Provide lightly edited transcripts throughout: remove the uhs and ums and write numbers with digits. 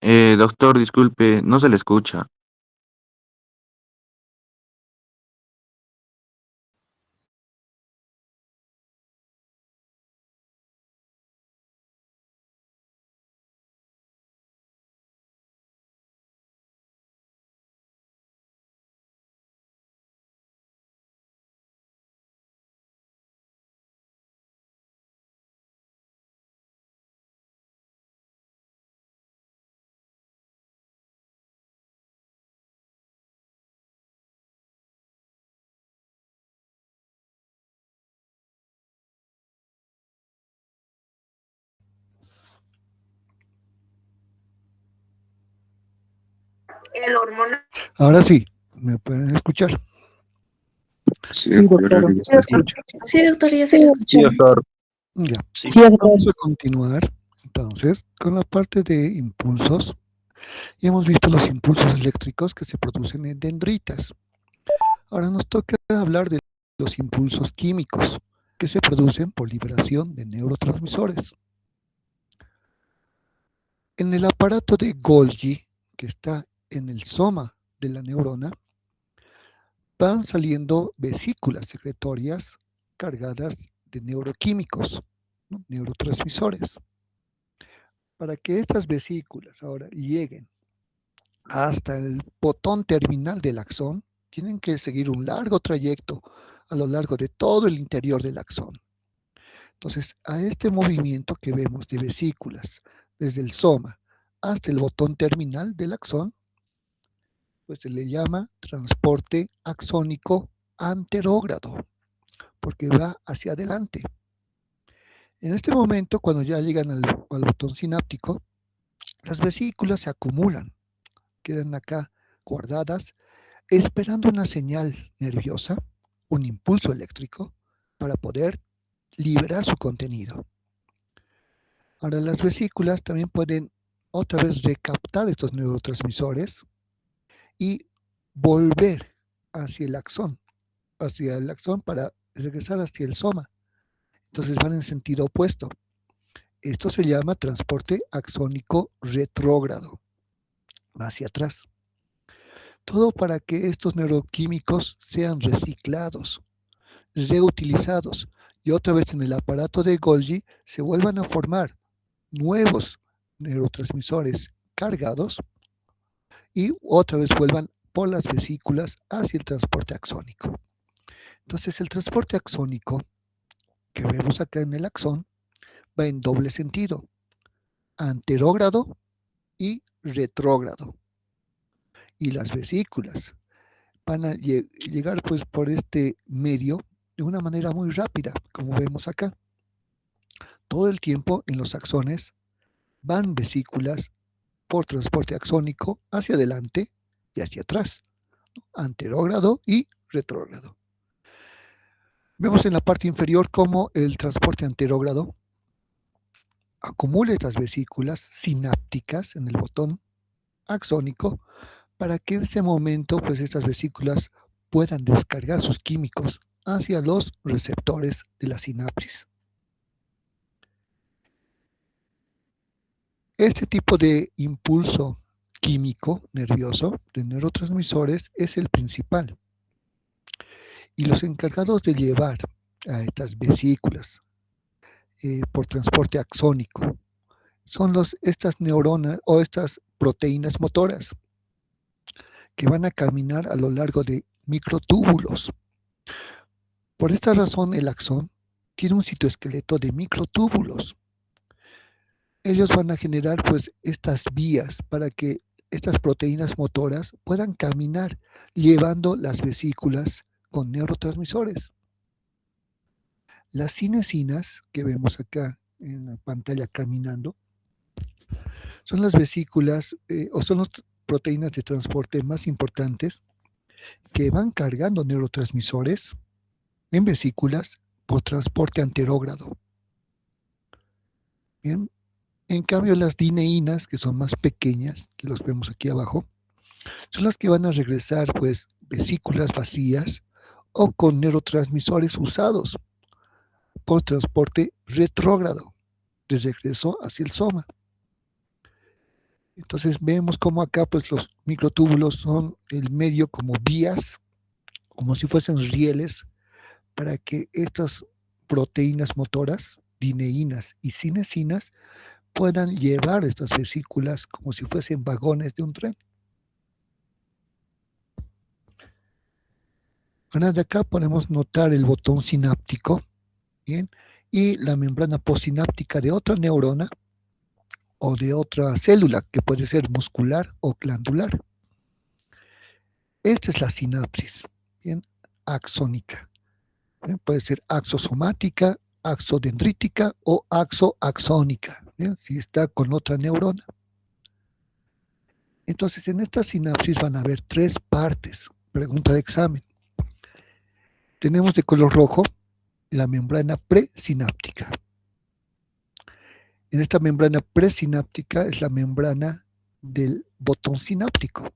Doctor, disculpe, no se le escucha. Ahora sí, ¿me pueden escuchar? Sí, Sí, doctor, doctor. ya se escucha. Sí, doctor, ya se le Sí, escucha. doctor. Ya. Sí. Sí, doctor. Vamos a continuar entonces con la parte de impulsos. Y hemos visto los impulsos eléctricos que se producen en dendritas. Ahora nos toca hablar de los impulsos químicos que se producen por liberación de neurotransmisores. En el aparato de Golgi, que está en el soma de la neurona, van saliendo vesículas secretorias cargadas de neuroquímicos, ¿no? Neurotransmisores. Para que estas vesículas ahora lleguen hasta el botón terminal del axón, tienen que seguir un largo trayecto a lo largo de todo el interior del axón. Entonces, a este movimiento que vemos de vesículas desde el soma hasta el botón terminal del axón, pues se le llama transporte axónico anterógrado, porque va hacia adelante. En este momento, cuando ya llegan al botón sináptico, las vesículas se acumulan, quedan acá guardadas, esperando una señal nerviosa, un impulso eléctrico, para poder liberar su contenido. Ahora, las vesículas también pueden otra vez recaptar estos neurotransmisores y volver hacia el axón para regresar hacia el soma. Entonces van en sentido opuesto. Esto se llama transporte axónico retrógrado, hacia atrás. Todo para que estos neuroquímicos sean reciclados, reutilizados y otra vez en el aparato de Golgi se vuelvan a formar nuevos neurotransmisores cargados y otra vez vuelvan por las vesículas hacia el transporte axónico. Entonces el transporte axónico que vemos acá en el axón va en doble sentido, anterógrado y retrógrado. Y las vesículas van a llegar pues por este medio de una manera muy rápida, como vemos acá. Todo el tiempo en los axones van vesículas por transporte axónico hacia adelante y hacia atrás, anterógrado y retrógrado. Vemos en la parte inferior cómo el transporte anterógrado acumula estas vesículas sinápticas en el botón axónico para que en ese momento pues estas vesículas puedan descargar sus químicos hacia los receptores de la sinapsis. Este tipo de impulso químico nervioso de neurotransmisores es el principal y los encargados de llevar a estas vesículas por transporte axónico son estas neuronas o estas proteínas motoras que van a caminar a lo largo de microtúbulos. Por esta razón el axón tiene un citoesqueleto de microtúbulos. Ellos van a generar pues estas vías para que estas proteínas motoras puedan caminar llevando las vesículas con neurotransmisores. Las cinesinas que vemos acá en la pantalla caminando son las vesículas o son las proteínas de transporte más importantes que van cargando neurotransmisores en vesículas por transporte anterógrado. Bien. En cambio, las dineínas, que son más pequeñas, que los vemos aquí abajo, son las que van a regresar, pues, vesículas vacías o con neurotransmisores usados por transporte retrógrado, de regreso hacia el soma. Entonces vemos como acá pues los microtúbulos son el medio como vías, como si fuesen rieles, para que estas proteínas motoras, dineínas y cinesinas, puedan llevar estas vesículas como si fuesen vagones de un tren. Ahora de acá podemos notar el botón sináptico, ¿bien? Y la membrana postsináptica de otra neurona o de otra célula, que puede ser muscular o glandular. Esta es la sinapsis, ¿bien? Axónica. ¿Bien? Puede ser axosomática, axodendrítica o axoaxónica, ¿bien? Si está con otra neurona. Entonces, en esta sinapsis van a haber tres partes. Pregunta de examen. Tenemos de color rojo la membrana presináptica. En esta membrana presináptica es la membrana del botón sináptico.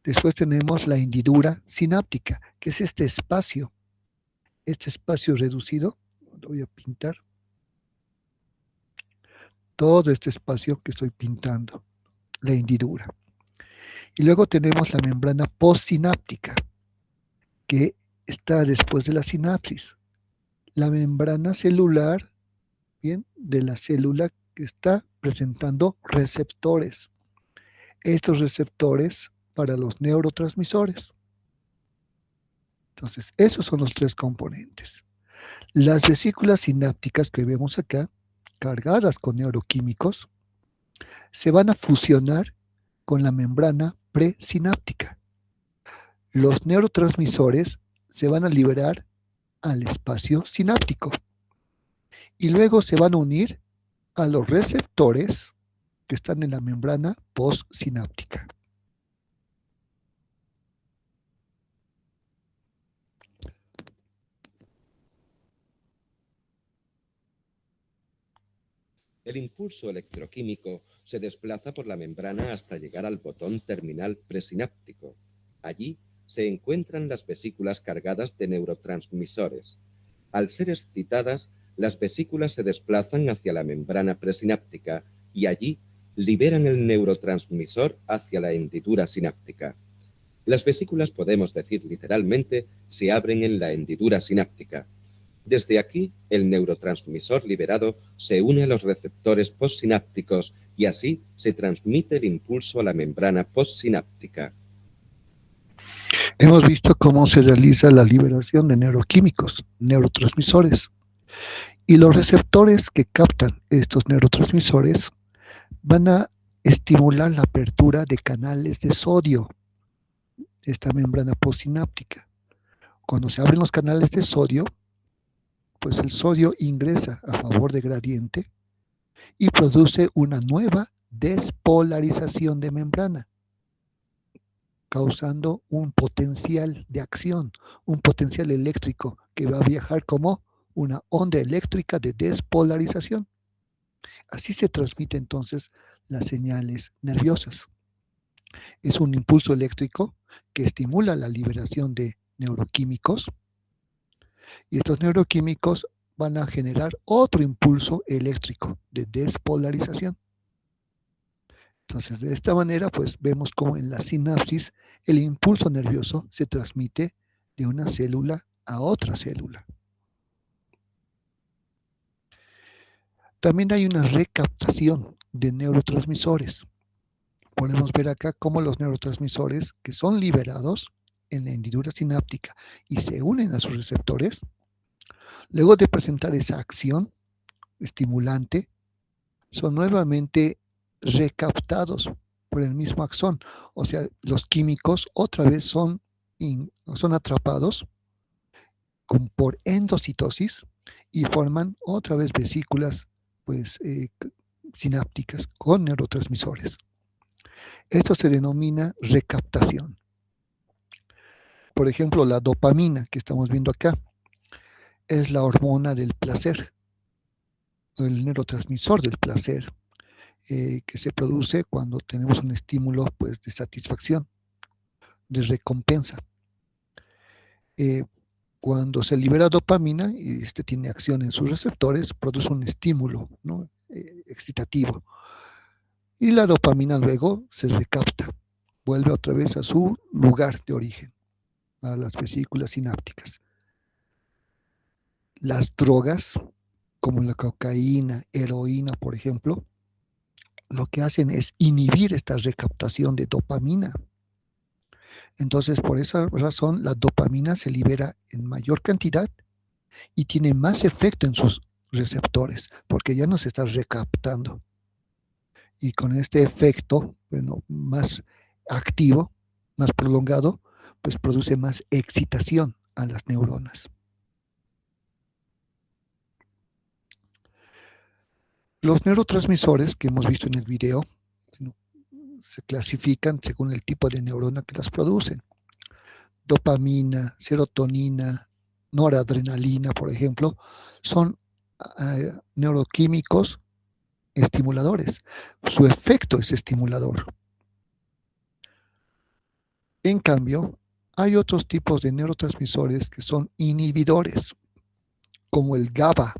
Después tenemos la hendidura sináptica, que es este espacio reducido. Lo voy a pintar. Todo este espacio que estoy pintando, la hendidura. Y luego tenemos la membrana postsináptica, que está después de la sinapsis. La membrana celular, bien, de la célula que está presentando receptores. Estos receptores para los neurotransmisores. Entonces, esos son los tres componentes. Las vesículas sinápticas que vemos acá, cargadas con neuroquímicos, se van a fusionar con la membrana presináptica. Los neurotransmisores se van a liberar al espacio sináptico y luego se van a unir a los receptores que están en la membrana postsináptica. El impulso electroquímico se desplaza por la membrana hasta llegar al botón terminal presináptico. Allí se encuentran las vesículas cargadas de neurotransmisores. Al ser excitadas, las vesículas se desplazan hacia la membrana presináptica y allí liberan el neurotransmisor hacia la hendidura sináptica. Las vesículas, podemos decir literalmente, se abren en la hendidura sináptica. Desde aquí, el neurotransmisor liberado se une a los receptores postsinápticos y así se transmite el impulso a la membrana postsináptica. Hemos visto cómo se realiza la liberación de neuroquímicos, neurotransmisores, y los receptores que captan estos neurotransmisores van a estimular la apertura de canales de sodio de esta membrana postsináptica. Cuando se abren los canales de sodio, pues el sodio ingresa a favor de gradiente y produce una nueva despolarización de membrana, causando un potencial de acción, un potencial eléctrico que va a viajar como una onda eléctrica de despolarización. Así se transmiten entonces las señales nerviosas. Es un impulso eléctrico que estimula la liberación de neuroquímicos y estos neuroquímicos van a generar otro impulso eléctrico de despolarización. Entonces, de esta manera, pues vemos cómo en la sinapsis el impulso nervioso se transmite de una célula a otra célula. También hay una recaptación de neurotransmisores. Podemos ver acá cómo los neurotransmisores que son liberados en la hendidura sináptica y se unen a sus receptores, luego de presentar esa acción estimulante, son nuevamente recaptados por el mismo axón. O sea, los químicos otra vez son atrapados por endocitosis y forman otra vez vesículas pues, sinápticas con neurotransmisores. Esto se denomina recaptación. Por ejemplo, la dopamina que estamos viendo acá es la hormona del placer, el neurotransmisor del placer, que se produce cuando tenemos un estímulo pues, de satisfacción, de recompensa. Cuando se libera dopamina y este tiene acción en sus receptores, produce un estímulo, ¿no? Excitativo. y la dopamina luego se recapta, vuelve otra vez a su lugar de origen, a las vesículas sinápticas. Las drogas, como la cocaína, heroína, por ejemplo, lo que hacen es inhibir esta recaptación de dopamina. Entonces, por esa razón, la dopamina se libera en mayor cantidad y tiene más efecto en sus receptores, porque ya no se está recaptando. Y con este efecto, bueno, más activo, más prolongado, pues produce más excitación a las neuronas. Los neurotransmisores que hemos visto en el video, bueno, se clasifican según el tipo de neurona que las producen. Dopamina, serotonina, noradrenalina, por ejemplo, son neuroquímicos estimuladores. Su efecto es estimulador. En cambio, hay otros tipos de neurotransmisores que son inhibidores, como el GABA,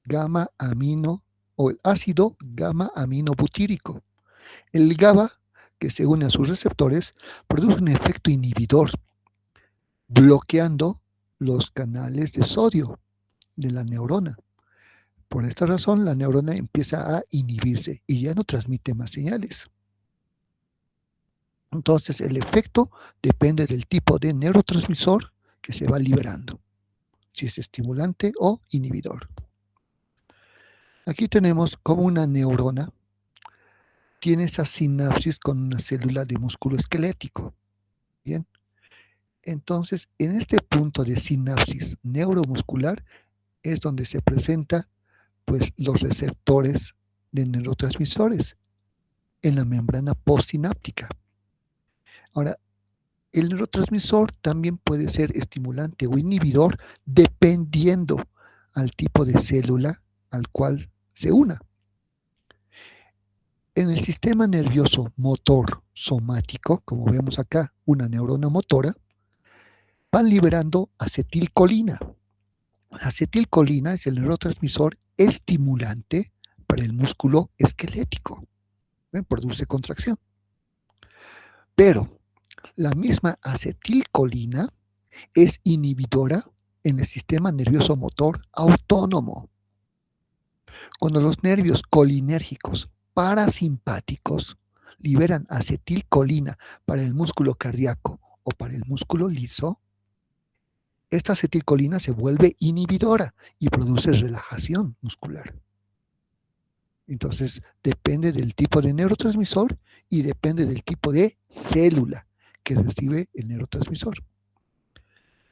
gamma amino o el ácido gamma aminobutírico. El GABA, que se une a sus receptores, produce un efecto inhibidor, bloqueando los canales de sodio de la neurona. Por esta razón, la neurona empieza a inhibirse y ya no transmite más señales. Entonces, el efecto depende del tipo de neurotransmisor que se va liberando, si es estimulante o inhibidor. Aquí tenemos como una neurona tiene esa sinapsis con una célula de músculo esquelético. Bien. Entonces, en este punto de sinapsis neuromuscular es donde se presenta pues, los receptores de neurotransmisores en la membrana postsináptica. Ahora, el neurotransmisor también puede ser estimulante o inhibidor dependiendo al tipo de célula al cual se una. En el sistema nervioso motor somático, como vemos acá, una neurona motora, van liberando acetilcolina. La acetilcolina es el neurotransmisor estimulante para el músculo esquelético. ¿Ven? Produce contracción. Pero la misma acetilcolina es inhibidora en el sistema nervioso motor autónomo. Cuando los nervios colinérgicos parasimpáticos liberan acetilcolina para el músculo cardíaco o para el músculo liso, esta acetilcolina se vuelve inhibidora y produce relajación muscular. Entonces, depende del tipo de neurotransmisor y depende del tipo de célula que recibe el neurotransmisor.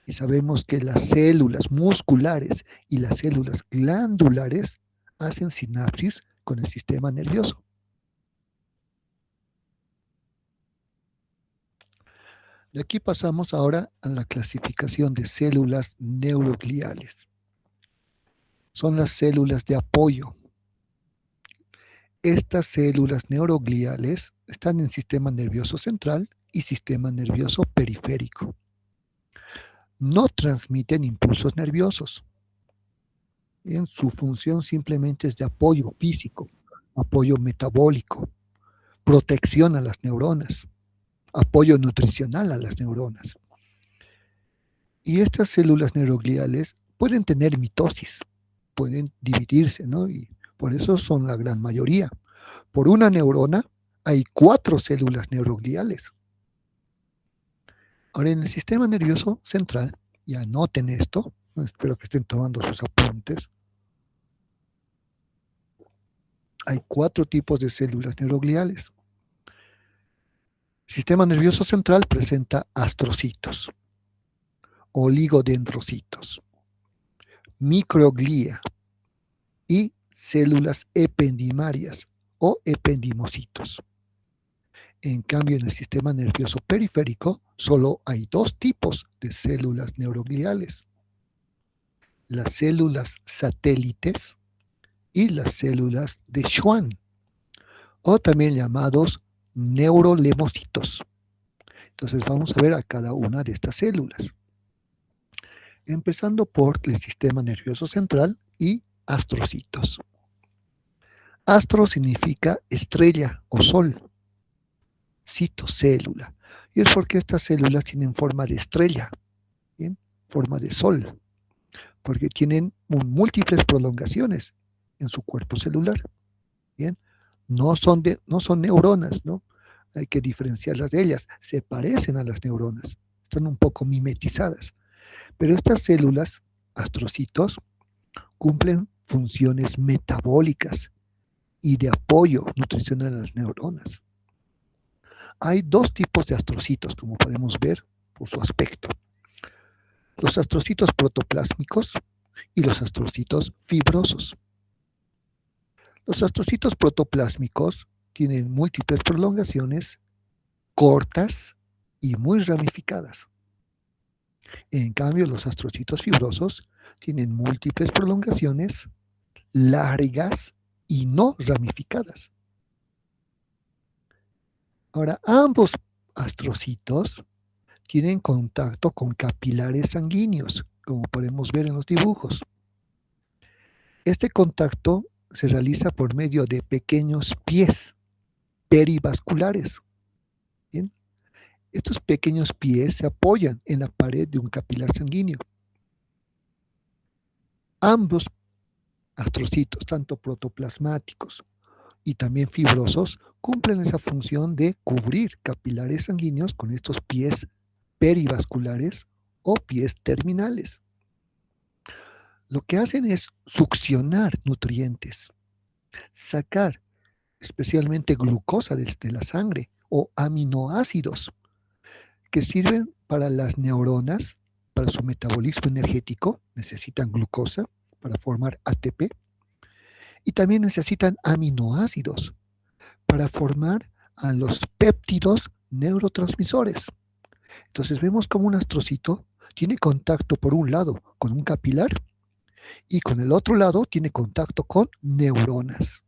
Y sabemos que las células musculares y las células glandulares hacen sinapsis con el sistema nervioso. De aquí pasamos ahora a la clasificación de células neurogliales. Son las células de apoyo. Estas células neurogliales están en el sistema nervioso central y sistema nervioso periférico. No transmiten impulsos nerviosos. En su función simplemente es de apoyo físico, apoyo metabólico, protección a las neuronas, apoyo nutricional a las neuronas. Y estas células neurogliales pueden tener mitosis, pueden dividirse, ¿no? Y por eso son la gran mayoría. Por una neurona hay 4 células neurogliales. Ahora, en el sistema nervioso central, y anoten esto, espero que estén tomando sus apuntes, hay 4 tipos de células neurogliales. El sistema nervioso central presenta astrocitos, oligodendrocitos, microglía y células ependimarias o ependimocitos. En cambio, en el sistema nervioso periférico solo hay 2 tipos de células neurogliales: las células satélites y las células de Schwann, o también llamados neurolemocitos. Entonces vamos a ver a cada una de estas células. Empezando por el sistema nervioso central y astrocitos. Astro significa estrella o sol. Cito, célula. Y es porque estas células tienen forma de estrella, ¿bien? Forma de sol, porque tienen múltiples prolongaciones en su cuerpo celular. Bien, no son neuronas, ¿no? Hay que diferenciarlas de ellas. Se parecen a las neuronas, están un poco mimetizadas. Pero estas células, astrocitos, cumplen funciones metabólicas y de apoyo nutricional a las neuronas. Hay dos tipos de astrocitos, como podemos ver por su aspecto. Los astrocitos protoplásmicos y los astrocitos fibrosos. Los astrocitos protoplásmicos tienen múltiples prolongaciones cortas y muy ramificadas. En cambio, los astrocitos fibrosos tienen múltiples prolongaciones largas y no ramificadas. Ahora, ambos astrocitos tienen contacto con capilares sanguíneos, como podemos ver en los dibujos. Este contacto se realiza por medio de pequeños pies perivasculares. ¿Bien? Estos pequeños pies se apoyan en la pared de un capilar sanguíneo. Ambos astrocitos, tanto protoplasmáticos y también fibrosos, cumplen esa función de cubrir capilares sanguíneos con estos pies perivasculares o pies terminales. Lo que hacen es succionar nutrientes, sacar especialmente glucosa de la sangre o aminoácidos que sirven para las neuronas, para su metabolismo energético, necesitan glucosa para formar ATP, y también necesitan aminoácidos para formar a los péptidos neurotransmisores. Entonces vemos como un astrocito tiene contacto por un lado con un capilar y con el otro lado tiene contacto con neuronas.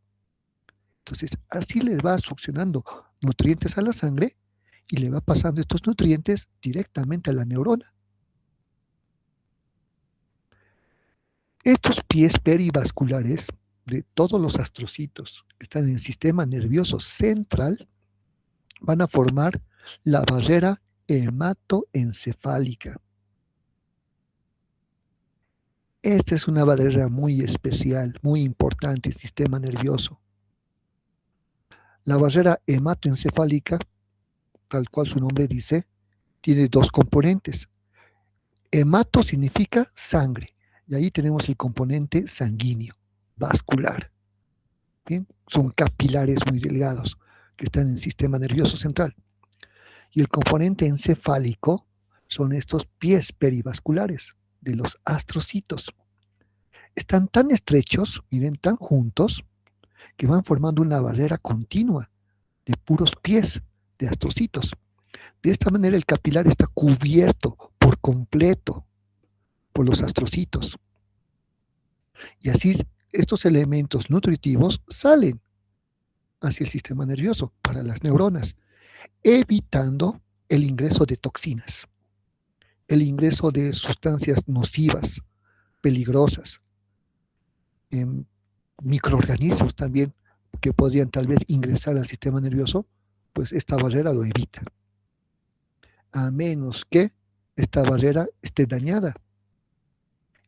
Entonces así le va succionando nutrientes a la sangre y le va pasando estos nutrientes directamente a la neurona. Estos pies perivasculares de todos los astrocitos que están en el sistema nervioso central van a formar la barrera hematoencefálica. Esta es una barrera muy especial, muy importante, el sistema nervioso. La barrera hematoencefálica, tal cual su nombre dice, tiene dos componentes. Hemato significa sangre, y ahí tenemos el componente sanguíneo, vascular. ¿Bien? Son capilares muy delgados que están en el sistema nervioso central. Y el componente encefálico son estos pies perivasculares de los astrocitos. Están tan estrechos, miren, tan juntos, que van formando una barrera continua de puros pies de astrocitos. De esta manera el capilar está cubierto por completo por los astrocitos. Y así estos elementos nutritivos salen hacia el sistema nervioso para las neuronas, evitando el ingreso de toxinas, el ingreso de sustancias nocivas, peligrosas, microorganismos también que podrían tal vez ingresar al sistema nervioso, pues esta barrera lo evita. A menos que esta barrera esté dañada.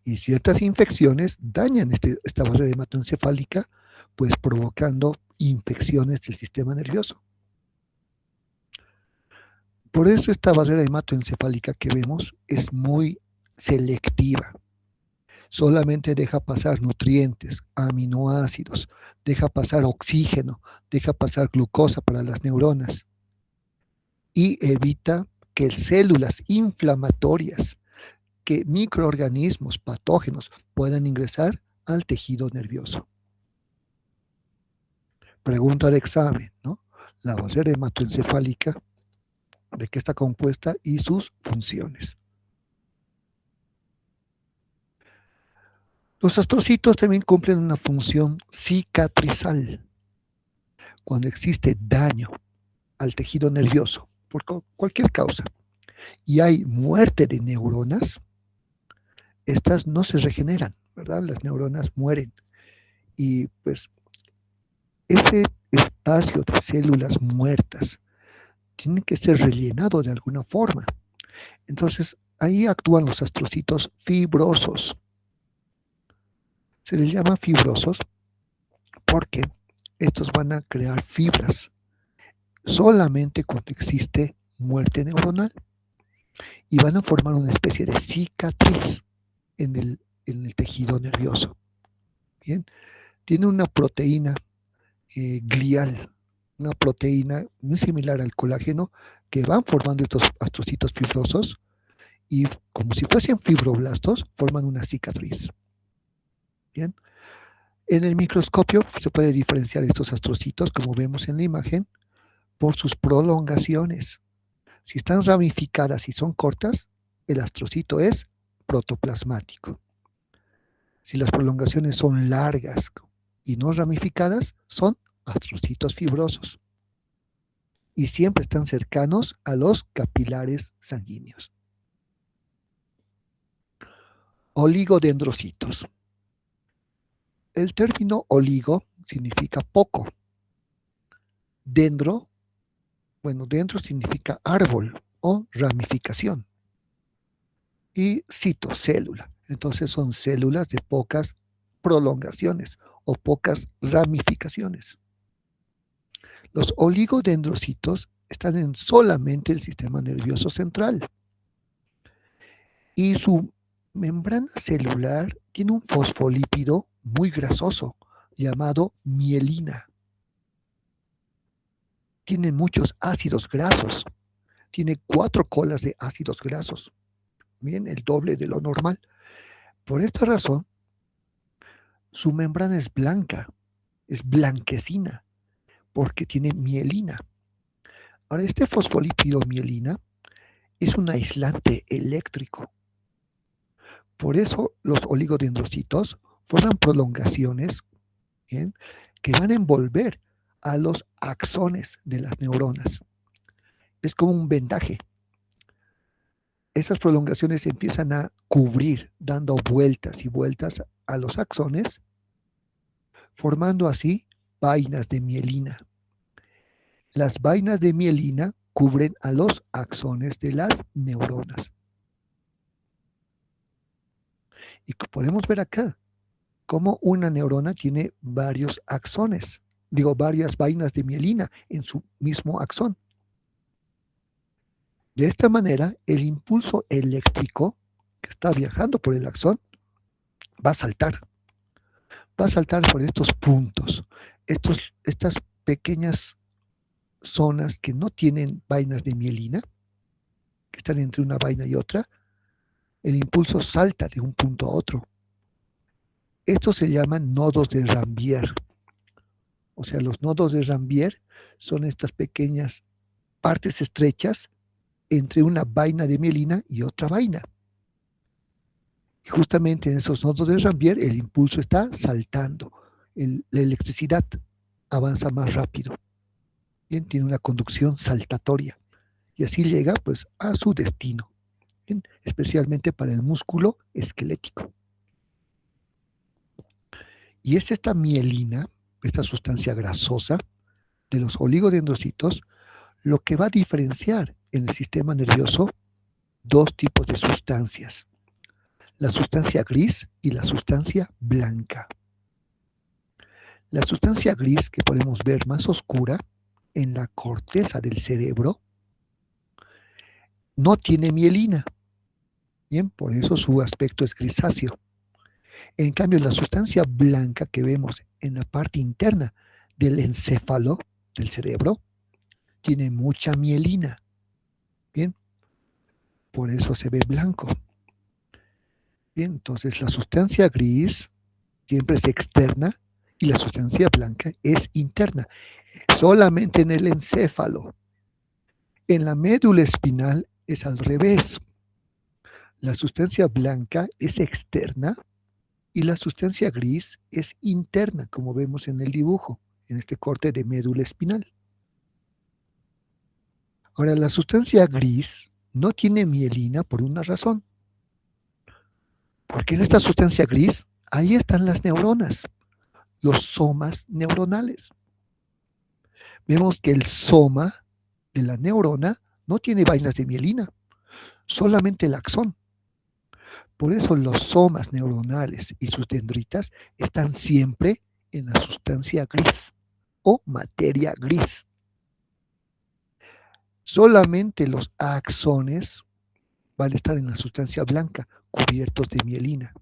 Y ciertas infecciones dañan esta barrera hematoencefálica, pues provocando infecciones del sistema nervioso. Por eso esta barrera hematoencefálica que vemos es muy selectiva. Solamente deja pasar nutrientes, aminoácidos, deja pasar oxígeno, deja pasar glucosa para las neuronas y evita que células inflamatorias, que microorganismos patógenos puedan ingresar al tejido nervioso. Pregunta de examen, ¿no? La barrera hematoencefálica, ¿de qué está compuesta y sus funciones? Los astrocitos también cumplen una función cicatrizal. Cuando existe daño al tejido nervioso, por cualquier causa, y hay muerte de neuronas, estas no se regeneran, ¿verdad? Las neuronas mueren y pues ese espacio de células muertas tiene que ser rellenado de alguna forma. Entonces, ahí actúan los astrocitos fibrosos. Se les llama fibrosos porque estos van a crear fibras solamente cuando existe muerte neuronal y van a formar una especie de cicatriz en el tejido nervioso. Bien, tiene una proteína glial, una proteína muy similar al colágeno que van formando estos astrocitos fibrosos y como si fuesen fibroblastos forman una cicatriz. Bien, en el microscopio se puede diferenciar estos astrocitos, como vemos en la imagen, por sus prolongaciones. Si están ramificadas y son cortas, el astrocito es protoplasmático. Si las prolongaciones son largas y no ramificadas, son astrocitos fibrosos. Y siempre están cercanos a los capilares sanguíneos. Oligodendrocitos. El término oligo significa poco. Dendro significa árbol o ramificación. Y cito, célula. Entonces son células de pocas prolongaciones o pocas ramificaciones. Los oligodendrocitos están en solamente el sistema nervioso central. Y su membrana celular tiene un fosfolípido muy grasoso llamado mielina. Tiene muchos ácidos grasos. Tiene 4 colas de ácidos grasos. Bien, el doble de lo normal. Por esta razón, su membrana es blanca, es blanquecina, porque tiene mielina. Ahora, este fosfolípido mielina es un aislante eléctrico. Por eso los oligodendrocitos forman prolongaciones, ¿bien?, que van a envolver a los axones de las neuronas. Es como un vendaje. Esas prolongaciones empiezan a cubrir, dando vueltas y vueltas a los axones, formando así vainas de mielina. Las vainas de mielina cubren a los axones de las neuronas. Y podemos ver acá cómo una neurona tiene varios axones, varias vainas de mielina en su mismo axón. De esta manera, el impulso eléctrico que está viajando por el axón va a saltar por estos puntos, estas pequeñas zonas que no tienen vainas de mielina, que están entre una vaina y otra. El impulso salta de un punto a otro. Estos se llaman nodos de Rambier. O sea, los nodos de Rambier son estas pequeñas partes estrechas entre una vaina de mielina y otra vaina. Y justamente en esos nodos de Rambier el impulso está saltando. La electricidad avanza más rápido. Bien, tiene una conducción saltatoria. Y así llega pues a su destino. Bien, especialmente para el músculo esquelético. Y es esta mielina, esta sustancia grasosa de los oligodendrocitos, lo que va a diferenciar en el sistema nervioso dos tipos de sustancias: la sustancia gris y la sustancia blanca. La sustancia gris, que podemos ver más oscura en la corteza del cerebro, no tiene mielina. Bien, por eso su aspecto es grisáceo. En cambio, la sustancia blanca que vemos en la parte interna del encéfalo del cerebro tiene mucha mielina. Bien, por eso se ve blanco. Bien, entonces la sustancia gris siempre es externa y la sustancia blanca es interna, solamente en el encéfalo. En la médula espinal es al revés. La sustancia blanca es externa y la sustancia gris es interna, como vemos en el dibujo, en este corte de médula espinal. Ahora, la sustancia gris no tiene mielina por una razón. Porque en esta sustancia gris, ahí están las neuronas, los somas neuronales. vemos que el soma de la neurona no tiene vainas de mielina, solamente el axón. Por eso los somas neuronales y sus dendritas están siempre en la sustancia gris o materia gris. Solamente los axones van a estar en la sustancia blanca, cubiertos de mielina.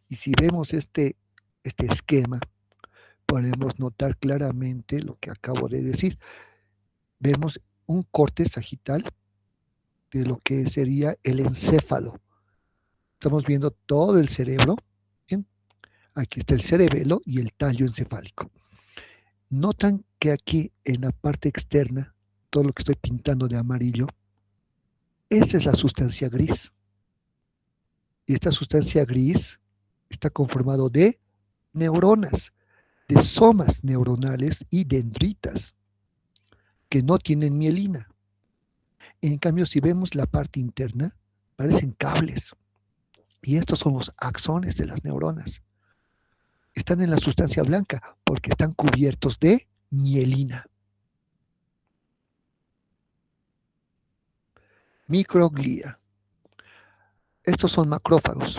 Y si vemos este esquema, podemos notar claramente lo que acabo de decir. Vemos un corte sagital de lo que sería el encéfalo. Estamos viendo todo el cerebro. ¿Bien? Aquí está el cerebelo y el tallo encefálico. Notan que aquí en la parte externa, todo lo que estoy pintando de amarillo, esa es la sustancia gris. Y esta sustancia gris está conformado de neuronas, de somas neuronales y dendritas que no tienen mielina. En cambio, si vemos la parte interna, parecen cables. Y estos son los axones de las neuronas. Están en la sustancia blanca porque están cubiertos de mielina. Microglia. Estos son macrófagos.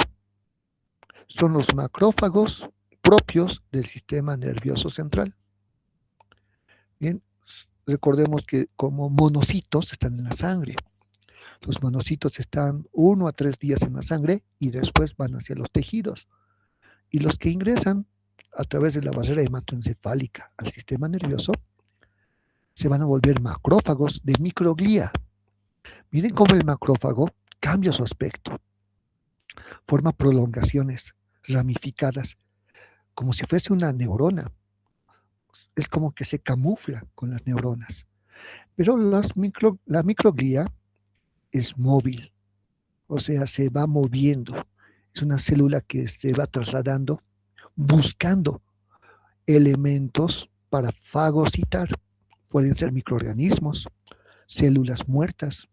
Son los macrófagos propios del sistema nervioso central. Bien, recordemos que como monocitos están en la sangre. Los monocitos están 1 a 3 días en la sangre y después van hacia los tejidos. Y los que ingresan a través de la barrera hematoencefálica al sistema nervioso se van a volver macrófagos de microglia. Miren cómo el macrófago cambia su aspecto. Forma prolongaciones ramificadas, como si fuese una neurona. Es como que se camufla con las neuronas. Pero la microglia es móvil, o sea, se va moviendo. Es una célula que se va trasladando, buscando elementos para fagocitar. Pueden ser microorganismos, células muertas.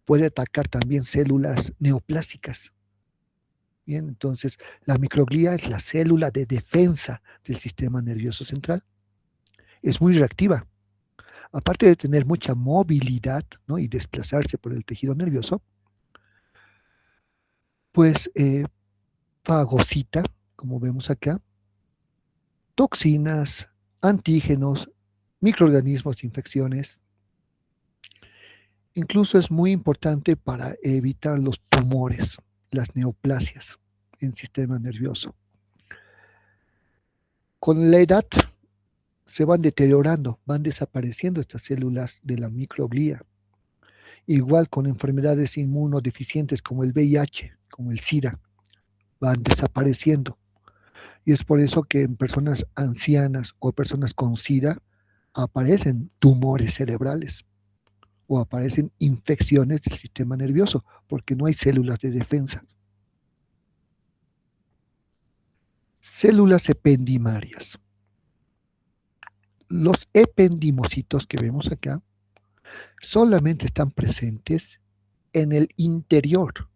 Puede atacar también células neoplásicas. Bien, entonces la microglia es la célula de defensa del sistema nervioso central. Es muy reactiva. Aparte de tener mucha movilidad, ¿no?, y desplazarse por el tejido nervioso, pues fagocita, como vemos acá, toxinas, antígenos, microorganismos, infecciones. Incluso es muy importante para evitar los tumores, las neoplasias en el sistema nervioso. Con la edad se van deteriorando, van desapareciendo estas células de la microglia. Igual con enfermedades inmunodeficientes como el VIH, como el SIDA, van desapareciendo. Y es por eso que en personas ancianas o personas con SIDA aparecen tumores cerebrales o aparecen infecciones del sistema nervioso, porque no hay células de defensa. Células ependimarias. Los ependimocitos que vemos acá solamente están presentes en el interior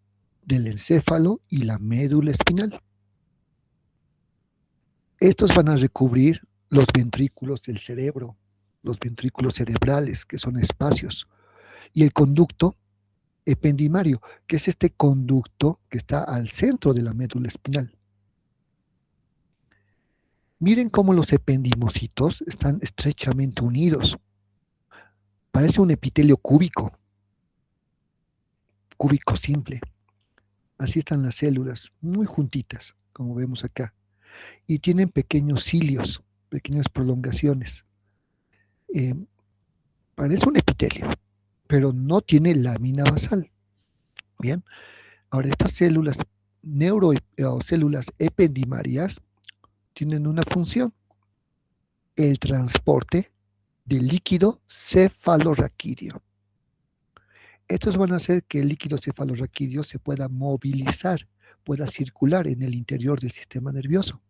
del encéfalo y la médula espinal. Estos van a recubrir los ventrículos del cerebro, los ventrículos cerebrales, que son espacios, y el conducto ependimario, que es este conducto que está al centro de la médula espinal. Miren cómo los ependimocitos están estrechamente unidos. Parece un epitelio cúbico simple. Así están las células, muy juntitas, como vemos acá. Y tienen pequeños cilios, pequeñas prolongaciones. Parece un epitelio, pero no tiene lámina basal. Bien, ahora estas células o células ependimarias tienen una función: el transporte del líquido cefalorraquídeo. Estos van a hacer que el líquido cefalorraquídeo se pueda movilizar, pueda circular en el interior del sistema nervioso.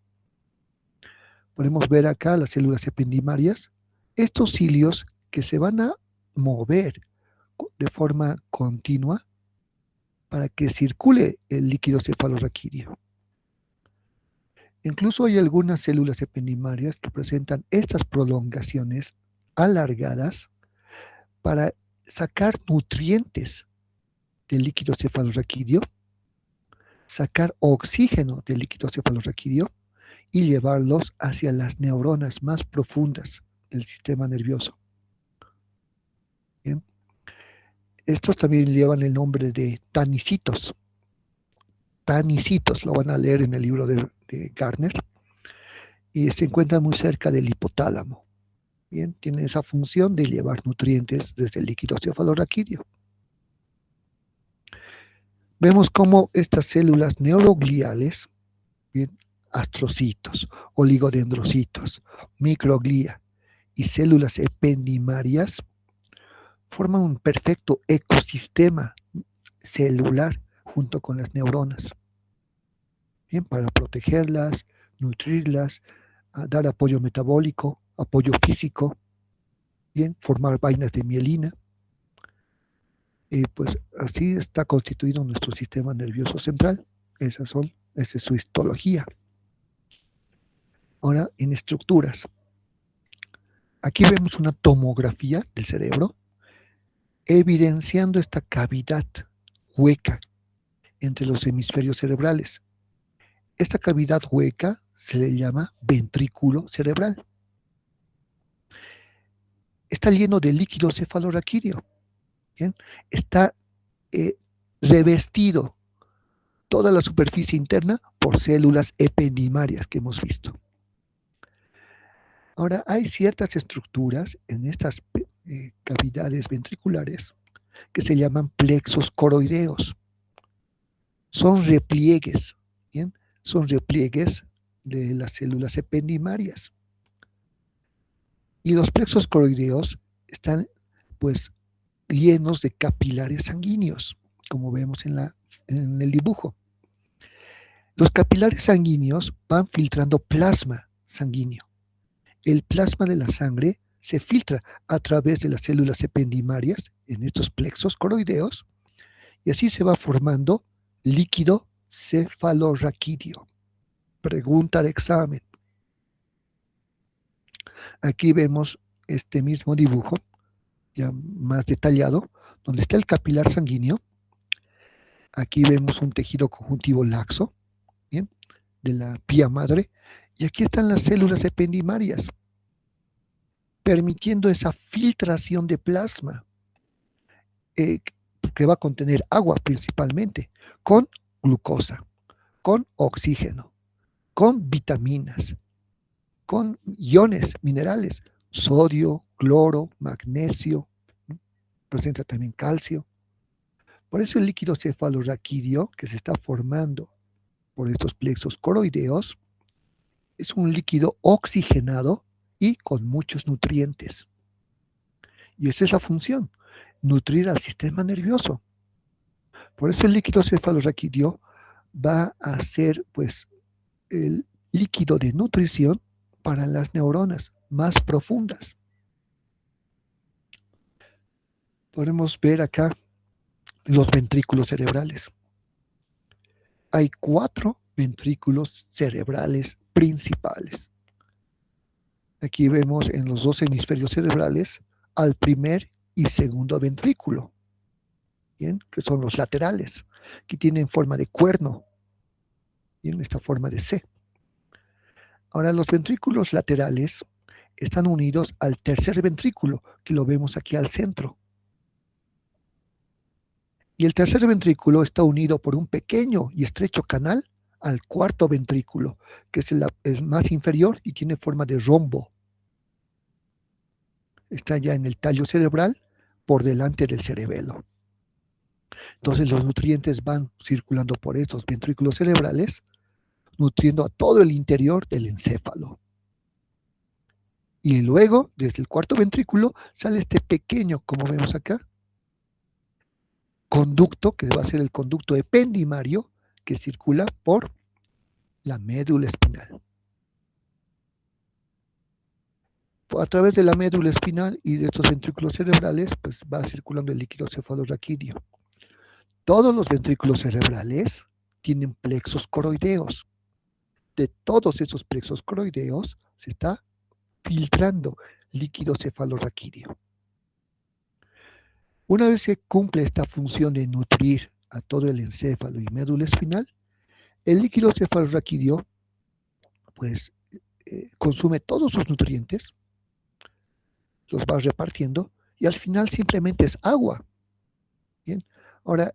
Podemos ver acá las células ependimarias, estos cilios que se van a mover de forma continua para que circule el líquido cefalorraquídeo. Incluso hay algunas células ependimarias que presentan estas prolongaciones alargadas para sacar nutrientes del líquido cefalorraquídeo, sacar oxígeno del líquido cefalorraquídeo y llevarlos hacia las neuronas más profundas del sistema nervioso. Bien. Estos también llevan el nombre de tanicitos. Tanicitos, lo van a leer en el libro de Gardner, y se encuentran muy cerca del hipotálamo. Bien, tienen esa función de llevar nutrientes desde el líquido cefalorraquídeo. Vemos cómo estas células neurogliales, bien, astrocitos, oligodendrocitos, microglía y células ependimarias forman un perfecto ecosistema celular junto con las neuronas. Bien, para protegerlas, nutrirlas, dar apoyo metabólico, apoyo físico, bien, formar vainas de mielina. Pues así está constituido nuestro sistema nervioso central. Esa es su histología. Ahora, en estructuras. Aquí vemos una tomografía del cerebro evidenciando esta cavidad hueca entre los hemisferios cerebrales. Esta cavidad hueca se le llama ventrículo cerebral. Está lleno de líquido cefalorraquídeo. ¿Bien? Está revestido toda la superficie interna por células ependimarias que hemos visto. Ahora, hay ciertas estructuras en estas cavidades ventriculares que se llaman plexos coroideos. Son repliegues, ¿bien? Son repliegues de las células ependimarias. Y los plexos coroideos están, pues, llenos de capilares sanguíneos, como vemos en el dibujo. Los capilares sanguíneos van filtrando plasma sanguíneo. El plasma de la sangre se filtra a través de las células ependimarias en estos plexos coroideos y así se va formando líquido cefalorraquídeo. Pregunta de examen. Aquí vemos este mismo dibujo, ya más detallado, donde está el capilar sanguíneo. Aquí vemos un tejido conjuntivo laxo, ¿bien?, de la pía madre, y aquí están las células ependimarias, permitiendo esa filtración de plasma, que va a contener agua principalmente, con glucosa, con oxígeno, con vitaminas, con iones minerales, sodio, cloro, magnesio, presenta también calcio. Por eso el líquido cefalorraquídeo que se está formando por estos plexos coroideos es un líquido oxigenado y con muchos nutrientes. Y esa es la función, nutrir al sistema nervioso. Por eso el líquido cefalorraquídeo va a ser, pues, el líquido de nutrición para las neuronas más profundas. Podemos ver acá los ventrículos cerebrales. Hay 4 ventrículos cerebrales principales. Aquí vemos en los 2 hemisferios cerebrales al primer y segundo ventrículo, ¿bien?, que son los laterales, que tienen forma de cuerno, ¿bien?, esta forma de C. Ahora, los ventrículos laterales están unidos al tercer ventrículo, que lo vemos aquí al centro. Y el tercer ventrículo está unido por un pequeño y estrecho canal al cuarto ventrículo, que es el más inferior y tiene forma de rombo. Está ya en el tallo cerebral por delante del cerebelo. Entonces los nutrientes van circulando por estos ventrículos cerebrales, nutriendo a todo el interior del encéfalo. Y luego, desde el cuarto ventrículo, sale este pequeño, como vemos acá, conducto, que va a ser el conducto ependimario, que circula por la médula espinal. A través de la médula espinal y de estos ventrículos cerebrales, pues va circulando el líquido cefalorraquídeo. Todos los ventrículos cerebrales tienen plexos coroideos. de todos esos plexos coroideos se está filtrando líquido cefalorraquídeo. Una vez que cumple esta función de nutrir a todo el encéfalo y médula espinal, el líquido cefalorraquídeo pues consume todos sus nutrientes, los va repartiendo y al final simplemente es agua. Bien, ahora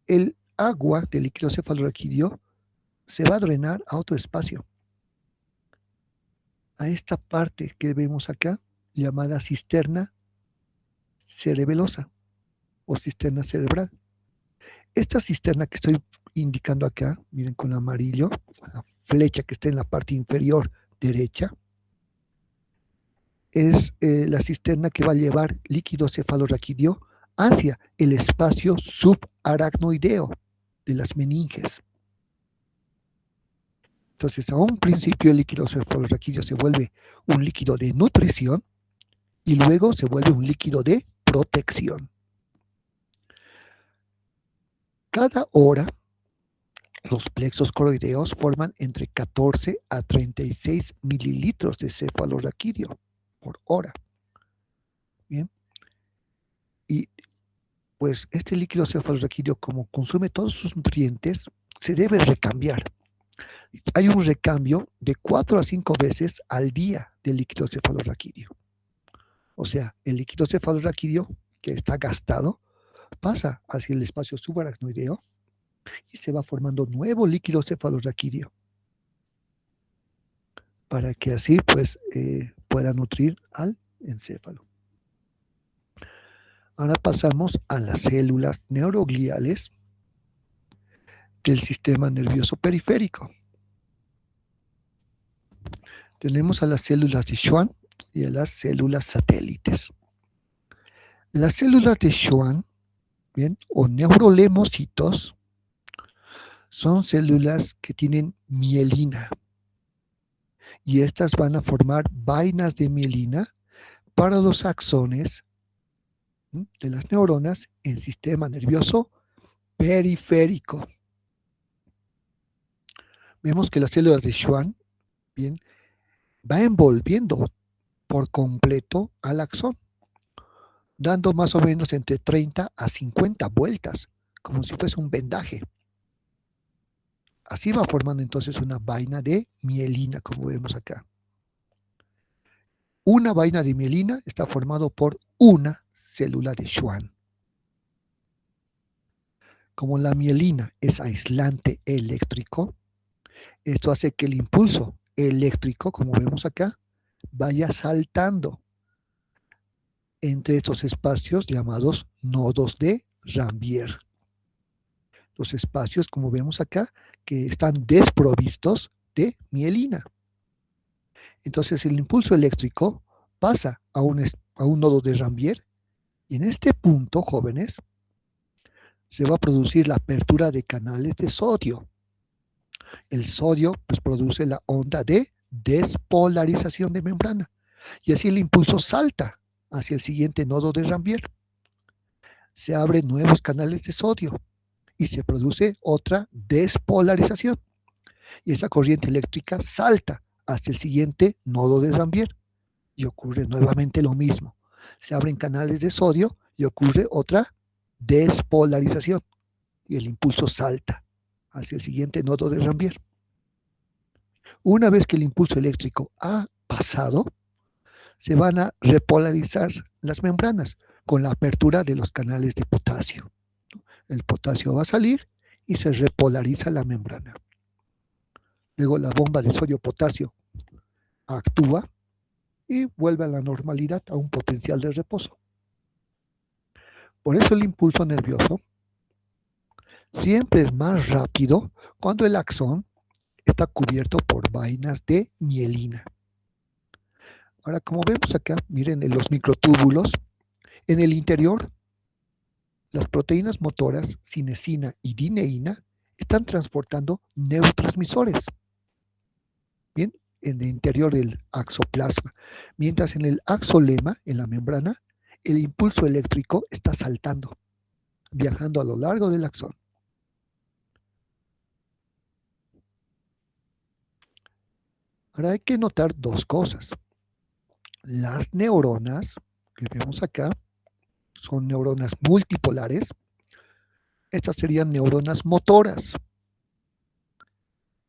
el agua del líquido cefalorraquídeo se va a drenar a otro espacio, a esta parte que vemos acá, llamada cisterna cerebelosa o cisterna cerebral. Esta cisterna que estoy indicando acá, miren con amarillo, con la flecha que está en la parte inferior derecha, es la cisterna que va a llevar líquido cefalorraquídeo hacia el espacio subaracnoideo de las meninges. Entonces, a un principio el líquido cefalorraquídeo se vuelve un líquido de nutrición y luego se vuelve un líquido de protección. Cada hora, los plexos coroideos forman entre 14 a 36 mililitros de cefalorraquídeo por hora. Bien. Y pues este líquido cefalorraquídeo, como consume todos sus nutrientes, se debe recambiar. Hay un recambio de 4 a 5 veces al día del líquido cefalorraquídeo. O sea, el líquido cefalorraquídeo que está gastado pasa hacia el espacio subaracnoideo y se va formando nuevo líquido cefalorraquídeo para que así pues pueda nutrir al encéfalo. Ahora pasamos a las células neurogliales del sistema nervioso periférico. Tenemos a las células de Schwann y a las células satélites. Las células de Schwann, bien, o neurolemocitos, son células que tienen mielina y estas van a formar vainas de mielina para los axones de las neuronas en sistema nervioso periférico. Vemos que las células de Schwann, bien, va envolviendo por completo al axón, dando más o menos entre 30 a 50 vueltas, como si fuese un vendaje. Así va formando entonces una vaina de mielina, como vemos acá. Una vaina de mielina está formado por una célula de Schwann. Como la mielina es aislante eléctrico, esto hace que el impulso eléctrico, como vemos acá, vaya saltando entre estos espacios llamados nodos de Rambier. Los espacios, como vemos acá, que están desprovistos de mielina. Entonces el impulso eléctrico pasa a un nodo de Rambier y en este punto, jóvenes, se va a producir la apertura de canales de sodio. El sodio pues, produce la onda de despolarización de membrana y así el impulso salta hacia el siguiente nodo de Rambier. Se abren nuevos canales de sodio y se produce otra despolarización. Y esa corriente eléctrica salta hacia el siguiente nodo de Rambier y ocurre nuevamente lo mismo. Se abren canales de sodio y ocurre otra despolarización y el impulso salta hacia el siguiente nodo de Rambier. Una vez que el impulso eléctrico ha pasado, se van a repolarizar las membranas con la apertura de los canales de potasio. El potasio va a salir y se repolariza la membrana. Luego la bomba de sodio-potasio actúa y vuelve a la normalidad, a un potencial de reposo. Por eso el impulso nervioso siempre es más rápido cuando el axón está cubierto por vainas de mielina. Ahora, como vemos acá, miren en los microtúbulos, en el interior, las proteínas motoras, cinesina y dineína, están transportando neurotransmisores. Bien, en el interior del axoplasma. Mientras en el axolema, en la membrana, el impulso eléctrico está saltando, viajando a lo largo del axón. Ahora hay que notar dos cosas. Las neuronas que vemos acá son neuronas multipolares. Estas serían neuronas motoras.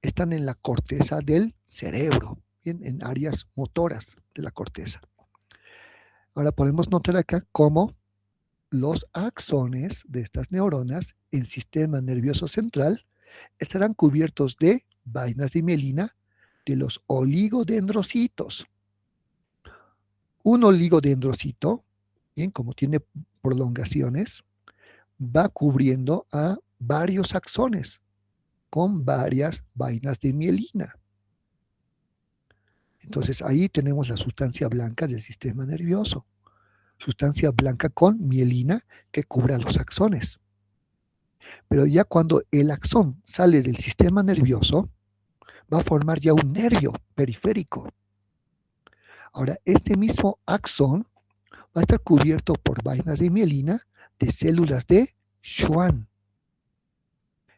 Están en la corteza del cerebro, ¿bien? En áreas motoras de la corteza. Ahora podemos notar acá cómo los axones de estas neuronas en sistema nervioso central estarán cubiertos de vainas de mielina de los oligodendrocitos. Un oligodendrocito, bien, como tiene prolongaciones, va cubriendo a varios axones con varias vainas de mielina. Entonces ahí tenemos la sustancia blanca del sistema nervioso. Sustancia blanca con mielina que cubra los axones. Pero ya cuando el axón sale del sistema nervioso, va a formar ya un nervio periférico. Ahora, este mismo axón va a estar cubierto por vainas de mielina de células de Schwann.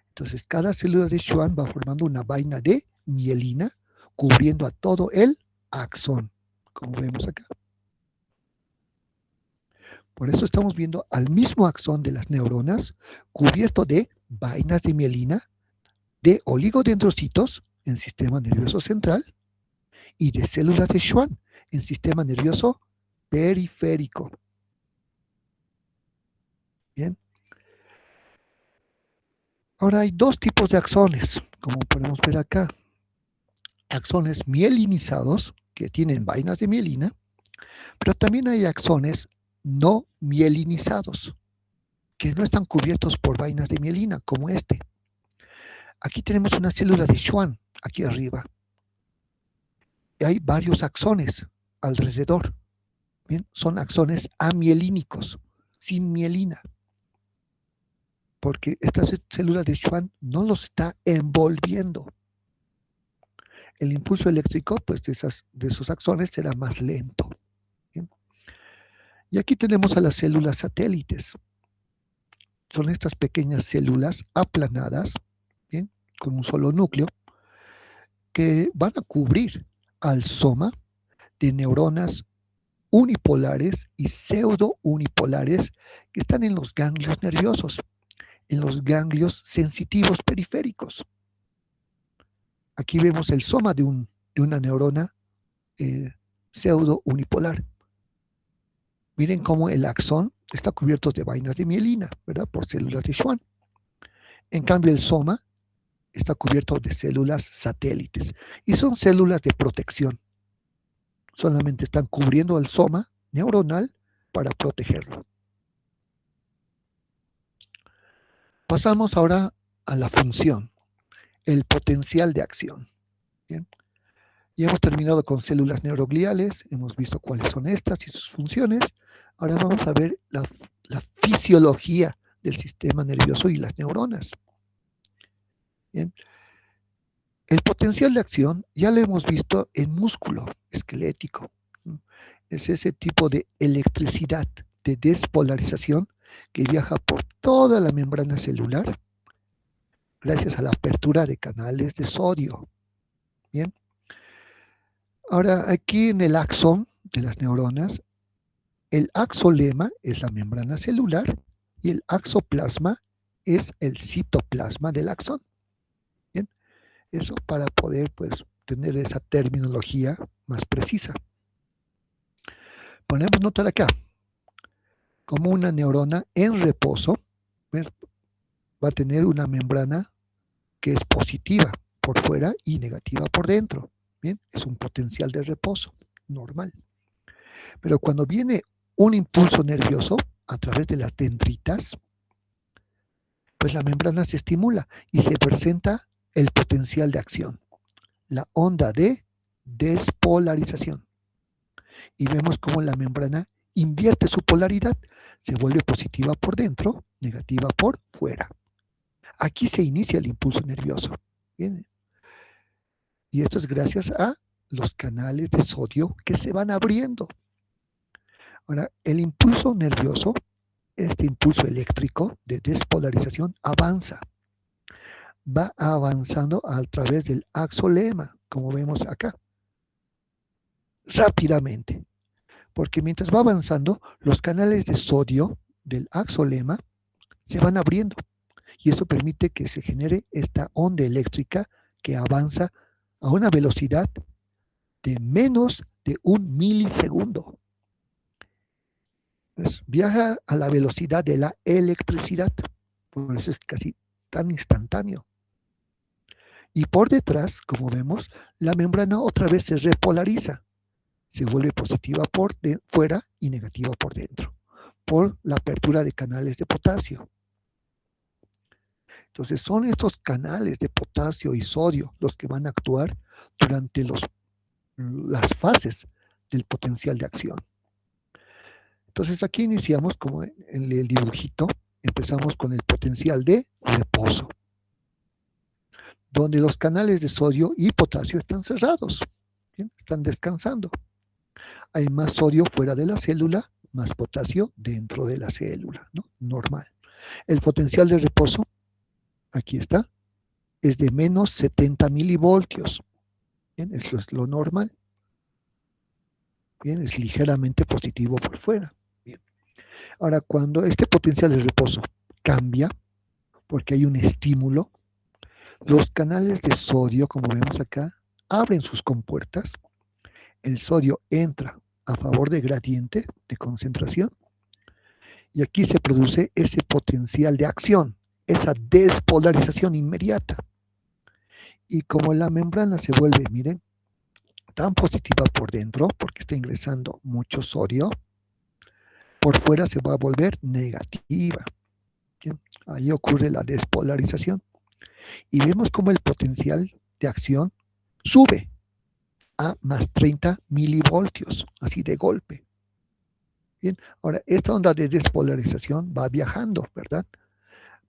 Entonces, cada célula de Schwann va formando una vaina de mielina cubriendo a todo el axón, como vemos acá. Por eso estamos viendo al mismo axón de las neuronas cubierto de vainas de mielina, de oligodendrocitos en sistema nervioso central y de células de Schwann en sistema nervioso periférico. Bien. Ahora hay dos tipos de axones, como podemos ver acá. Axones mielinizados, que tienen vainas de mielina, pero también hay axones no mielinizados, que no están cubiertos por vainas de mielina, como este. Aquí tenemos una célula de Schwann, aquí arriba. Y hay varios axones alrededor. Bien, son axones amielínicos, sin mielina, porque esta célula de Schwann no los está envolviendo. El impulso eléctrico, pues, de esos axones será más lento. ¿Bien? Y aquí tenemos a las células satélites. Son estas pequeñas células aplanadas, ¿bien?, con un solo núcleo, que van a cubrir al soma de neuronas unipolares y pseudo-unipolares que están en los ganglios nerviosos, en los ganglios sensitivos periféricos. Aquí vemos el soma de una neurona pseudo-unipolar. Miren cómo el axón está cubierto de vainas de mielina, ¿verdad?, por células de Schwann. En cambio, el soma está cubierto de células satélites y son células de protección. Solamente están cubriendo el soma neuronal para protegerlo. Pasamos ahora a la función, el potencial de acción. Bien. Ya hemos terminado con células neurogliales, hemos visto cuáles son estas y sus funciones. Ahora vamos a ver la fisiología del sistema nervioso y las neuronas. Bien. El potencial de acción ya lo hemos visto en músculo esquelético. Es ese tipo de electricidad, de despolarización que viaja por toda la membrana celular gracias a la apertura de canales de sodio. Bien. Ahora, aquí en el axón de las neuronas, el axolema es la membrana celular y el axoplasma es el citoplasma del axón. Bien. Eso para poder, pues, tener esa terminología más precisa. Podemos notar acá como una neurona en reposo, ¿ves?, va a tener una membrana que es positiva por fuera y negativa por dentro. Bien, es un potencial de reposo normal. Pero cuando viene un impulso nervioso a través de las dendritas, pues la membrana se estimula y se presenta el potencial de acción, la onda de despolarización. Y vemos cómo la membrana invierte su polaridad, se vuelve positiva por dentro, negativa por fuera. Aquí se inicia el impulso nervioso. Bien. Y esto es gracias a los canales de sodio que se van abriendo. Ahora, el impulso nervioso, este impulso eléctrico de despolarización, avanza. Va avanzando a través del axolema, como vemos acá. rápidamente, porque mientras va avanzando, los canales de sodio del axolema se van abriendo y eso permite que se genere esta onda eléctrica que avanza a una velocidad de menos de 1 milisegundo. Pues viaja a la velocidad de la electricidad, por eso es casi tan instantáneo. Y por detrás, como vemos, la membrana otra vez se repolariza, se vuelve positiva por fuera y negativa por dentro, por la apertura de canales de potasio. Entonces son estos canales de potasio y sodio los que van a actuar durante las fases del potencial de acción. Entonces aquí iniciamos como en el dibujito, empezamos con el potencial de reposo, donde los canales de sodio y potasio están cerrados, ¿bien? Están descansando. Hay más sodio fuera de la célula, más potasio dentro de la célula, ¿no? Normal. El potencial de reposo, aquí está, es de menos 70 milivoltios. Bien, eso es lo normal. Bien, es ligeramente positivo por fuera. Bien. Ahora, cuando este potencial de reposo cambia, porque hay un estímulo, los canales de sodio, como vemos acá, abren sus compuertas, el sodio entra a favor de gradiente de concentración y aquí se produce ese potencial de acción, esa despolarización inmediata. Y como la membrana se vuelve, miren, tan positiva por dentro, porque está ingresando mucho sodio, por fuera se va a volver negativa. ¿Bien? Ahí ocurre la despolarización. Y vemos como el potencial de acción sube a más 30 milivoltios, así de golpe. Bien, ahora esta onda de despolarización va viajando, ¿verdad?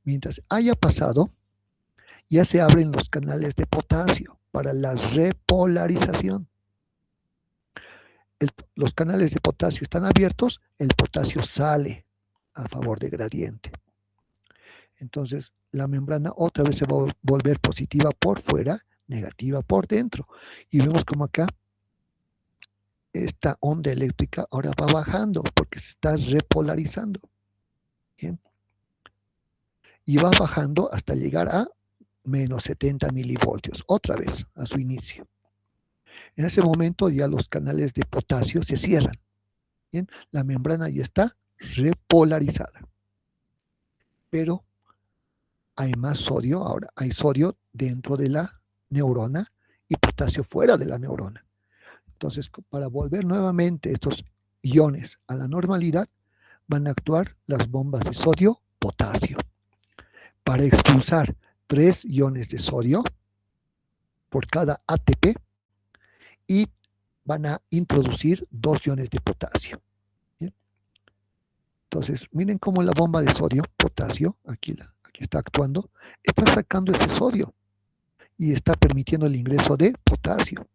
Mientras haya pasado, ya se abren los canales de potasio para la repolarización. Los canales de potasio están abiertos, el potasio sale a favor de gradiente. Entonces, la membrana otra vez se va a volver positiva por fuera, negativa por dentro. Y vemos como acá esta onda eléctrica ahora va bajando porque se está repolarizando. ¿Bien? Y va bajando hasta llegar a menos 70 milivoltios, otra vez a su inicio. En ese momento ya los canales de potasio se cierran. ¿Bien? La membrana ya está repolarizada. Pero hay más sodio, ahora hay sodio dentro de la neurona y potasio fuera de la neurona. Entonces, para volver nuevamente estos iones a la normalidad, van a actuar las bombas de sodio-potasio para expulsar 3 iones de sodio por cada ATP y van a introducir 2 iones de potasio. ¿Bien? Entonces, miren cómo la bomba de sodio-potasio, aquí está actuando, está sacando ese sodio y está permitiendo el ingreso de potasio.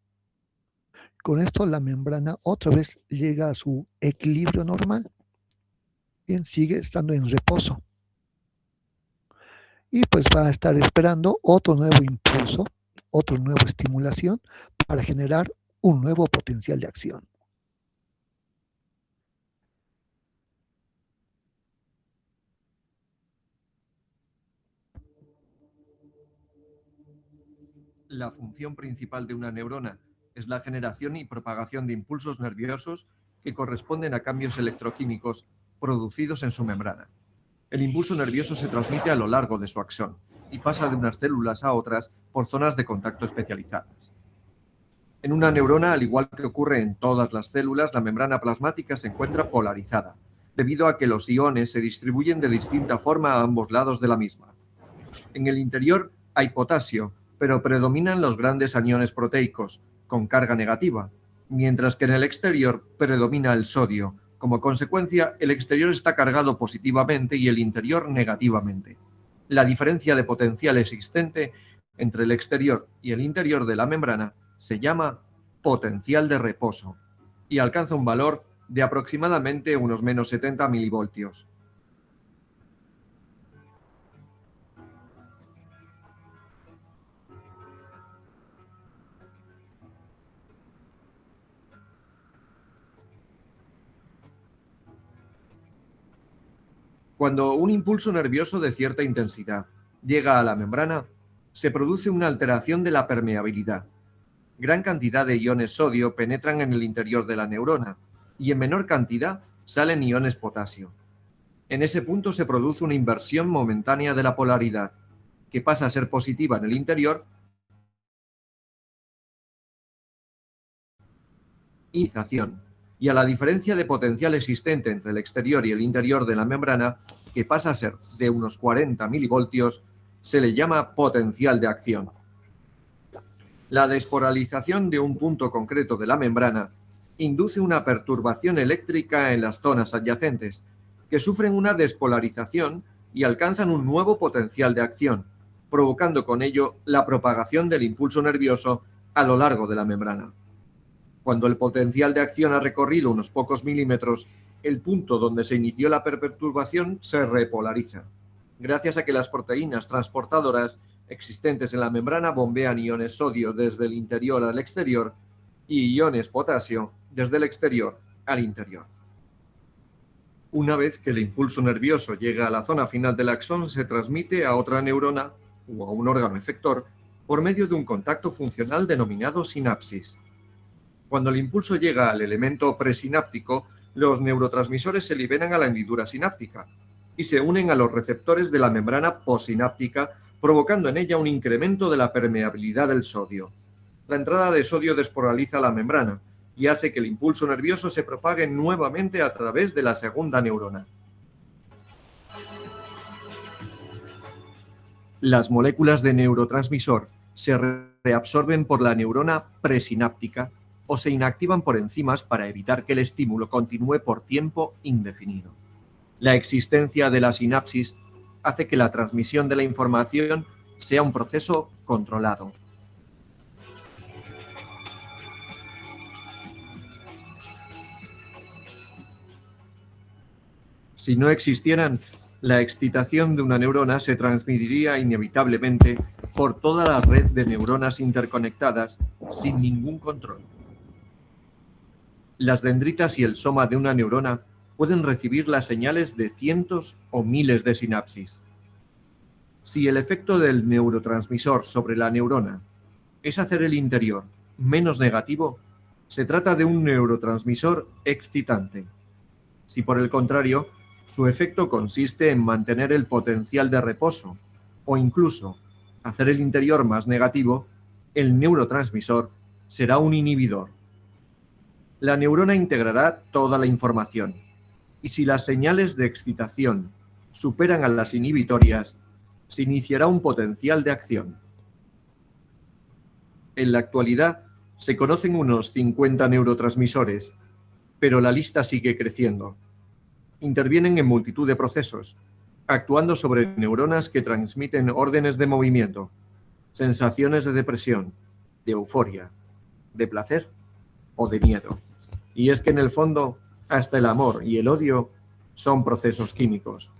Con esto la membrana otra vez llega a su equilibrio normal. Bien, sigue estando en reposo. Y pues va a estar esperando otro nuevo impulso, otra nueva estimulación para generar un nuevo potencial de acción. La función principal de una neurona es la generación y propagación de impulsos nerviosos que corresponden a cambios electroquímicos producidos en su membrana. El impulso nervioso se transmite a lo largo de su axón y pasa de unas células a otras por zonas de contacto especializadas. En una neurona, al igual que ocurre en todas las células, la membrana plasmática se encuentra polarizada, debido a que los iones se distribuyen de distinta forma a ambos lados de la misma. En el interior hay potasio, pero predominan los grandes aniones proteicos, con carga negativa, mientras que en el exterior predomina el sodio. Como consecuencia, el exterior está cargado positivamente y el interior negativamente. La diferencia de potencial existente entre el exterior y el interior de la membrana se llama potencial de reposo y alcanza un valor de aproximadamente unos menos 70 milivoltios. Cuando un impulso nervioso de cierta intensidad llega a la membrana, se produce una alteración de la permeabilidad. Gran cantidad de iones sodio penetran en el interior de la neurona y en menor cantidad salen iones potasio. En ese punto se produce una inversión momentánea de la polaridad, que pasa a ser positiva en el interior y a la diferencia de potencial existente entre el exterior y el interior de la membrana, que pasa a ser de unos 40 milivoltios, se le llama potencial de acción. La despolarización de un punto concreto de la membrana induce una perturbación eléctrica en las zonas adyacentes, que sufren una despolarización y alcanzan un nuevo potencial de acción, provocando con ello la propagación del impulso nervioso a lo largo de la membrana. Cuando el potencial de acción ha recorrido unos pocos milímetros, el punto donde se inició la perturbación se repolariza, gracias a que las proteínas transportadoras existentes en la membrana bombean iones sodio desde el interior al exterior y iones potasio desde el exterior al interior. Una vez que el impulso nervioso llega a la zona final del axón, se transmite a otra neurona o a un órgano efector por medio de un contacto funcional denominado sinapsis. Cuando el impulso llega al elemento presináptico, los neurotransmisores se liberan a la hendidura sináptica y se unen a los receptores de la membrana postsináptica, provocando en ella un incremento de la permeabilidad del sodio. La entrada de sodio despolariza la membrana y hace que el impulso nervioso se propague nuevamente a través de la segunda neurona. Las moléculas de neurotransmisor se reabsorben por la neurona presináptica o se inactivan por enzimas para evitar que el estímulo continúe por tiempo indefinido. La existencia de la sinapsis hace que la transmisión de la información sea un proceso controlado. Si no existieran, la excitación de una neurona se transmitiría inevitablemente por toda la red de neuronas interconectadas sin ningún control. Las dendritas y el soma de una neurona pueden recibir las señales de cientos o miles de sinapsis. Si el efecto del neurotransmisor sobre la neurona es hacer el interior menos negativo, se trata de un neurotransmisor excitante. Si por el contrario, su efecto consiste en mantener el potencial de reposo o incluso hacer el interior más negativo, el neurotransmisor será un inhibidor. La neurona integrará toda la información y si las señales de excitación superan a las inhibitorias, se iniciará un potencial de acción. En la actualidad se conocen unos 50 neurotransmisores, pero la lista sigue creciendo. Intervienen en multitud de procesos, actuando sobre neuronas que transmiten órdenes de movimiento, sensaciones de depresión, de euforia, de placer o de miedo. Y es que en el fondo, hasta el amor y el odio son procesos químicos.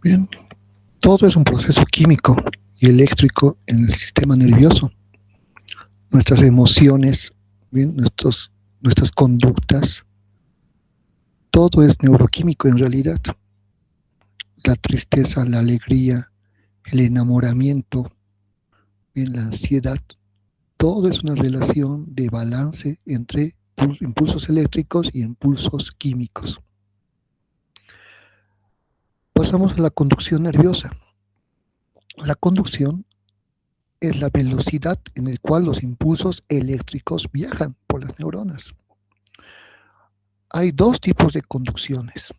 Bien, todo es un proceso químico y eléctrico en el sistema nervioso. Nuestras emociones, bien, nuestras conductas, todo es neuroquímico en realidad. La tristeza, la alegría, el enamoramiento, bien, la ansiedad, todo es una relación de balance entre impulsos eléctricos y impulsos químicos. Pasamos a la conducción nerviosa. La conducción es la velocidad en la cual los impulsos eléctricos viajan por las neuronas. Hay dos tipos de conducciones,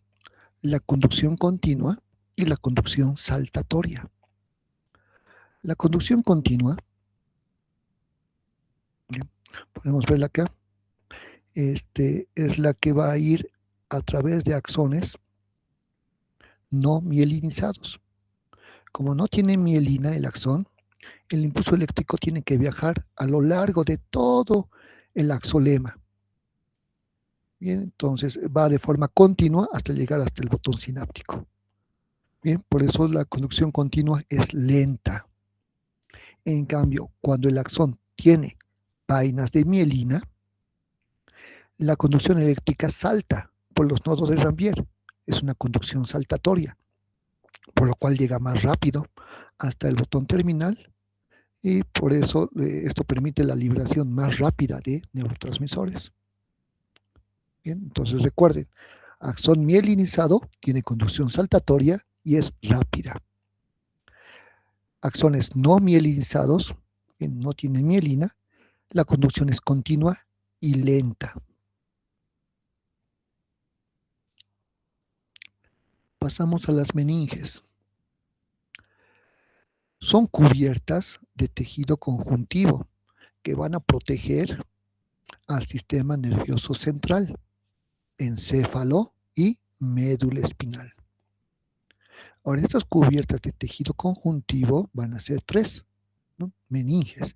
la conducción continua y la conducción saltatoria. La conducción continua, bien, podemos verla acá, es la que va a ir a través de axones no mielinizados. Como no tiene mielina el axón, el impulso eléctrico tiene que viajar a lo largo de todo el axolema. Bien, entonces va de forma continua hasta llegar hasta el botón sináptico. Bien, por eso la conducción continua es lenta. En cambio, cuando el axón tiene vainas de mielina, la conducción eléctrica salta por los nodos de Rambier. Es una conducción saltatoria, por lo cual llega más rápido hasta el botón terminal y por eso esto permite la liberación más rápida de neurotransmisores. Bien, entonces recuerden, axón mielinizado tiene conducción saltatoria y es rápida. Axones no mielinizados, que no tienen mielina, la conducción es continua y lenta. Pasamos a las meninges. Son cubiertas de tejido conjuntivo que van a proteger al sistema nervioso central, encéfalo y médula espinal. Ahora, estas cubiertas de tejido conjuntivo van a ser tres, ¿no? Meninges.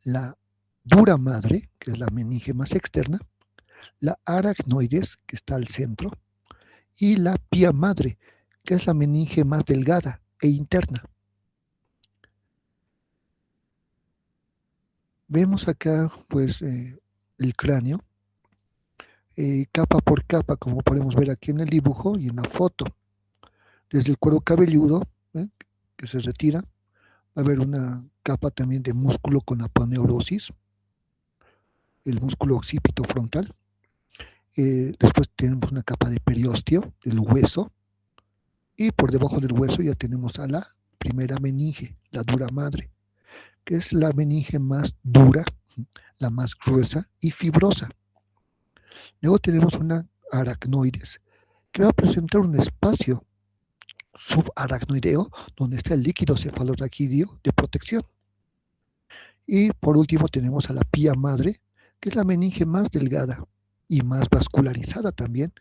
La dura madre, que es la meninge más externa, la aracnoides, que está al centro, y la pía madre, que es la meninge más delgada e interna. Vemos acá, pues, el cráneo, capa por capa, como podemos ver aquí en el dibujo y en la foto. Desde el cuero cabelludo, que se retira, va a haber una capa también de músculo con aponeurosis, el músculo occipito frontal. Después tenemos una capa de periósteo, del hueso, y por debajo del hueso ya tenemos a la primera meninge, la dura madre, que es la meninge más dura, la más gruesa y fibrosa. Luego tenemos una aracnoides, que va a presentar un espacio subaracnoideo donde está el líquido cefalorraquídeo de protección. Y por último tenemos a la pía madre, que es la meninge más delgada y más vascularizada también,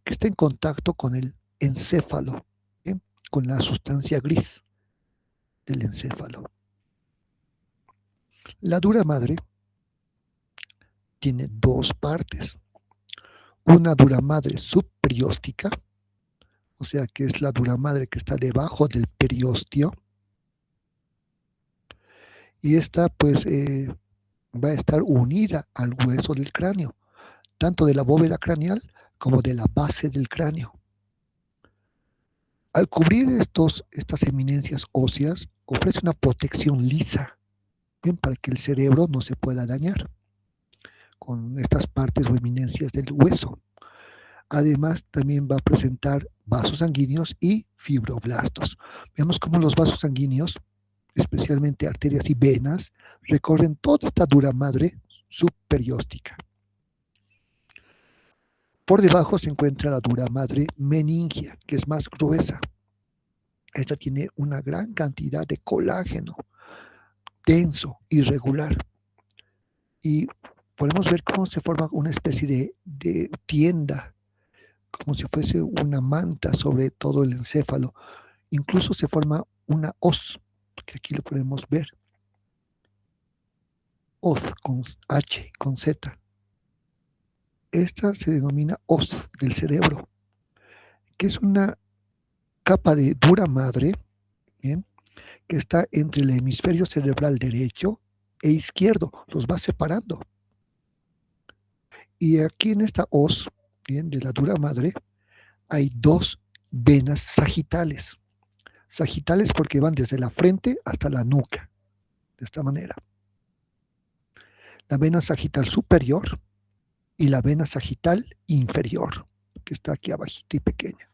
que está en contacto con el encéfalo, ¿sí? Con la sustancia gris del encéfalo. La dura madre tiene dos partes. Una dura madre subperióstica, o sea que es la dura madre que está debajo del periósteo, y esta pues va a estar unida al hueso del cráneo, tanto de la bóveda craneal como de la base del cráneo. Al cubrir estas eminencias óseas, ofrece una protección lisa, bien, para que el cerebro no se pueda dañar con estas partes o eminencias del hueso. Además, también va a presentar vasos sanguíneos y fibroblastos. Vemos cómo los vasos sanguíneos, especialmente arterias y venas, recorren toda esta dura madre subperióstica. Por debajo se encuentra la dura madre meningia, que es más gruesa. Esta tiene una gran cantidad de colágeno, denso, irregular. Y podemos ver cómo se forma una especie de tienda, como si fuese una manta sobre todo el encéfalo. Incluso se forma una hoz, que aquí lo podemos ver. Hoz con H, con Z. Esta se denomina hoz del cerebro, que es una capa de dura madre, ¿bien?, que está entre el hemisferio cerebral derecho e izquierdo, los va separando. Y aquí en esta hoz, bien, de la dura madre, hay dos venas sagitales. Sagitales porque van desde la frente hasta la nuca, de esta manera. La vena sagital superior y la vena sagital inferior, que está aquí abajito y pequeña.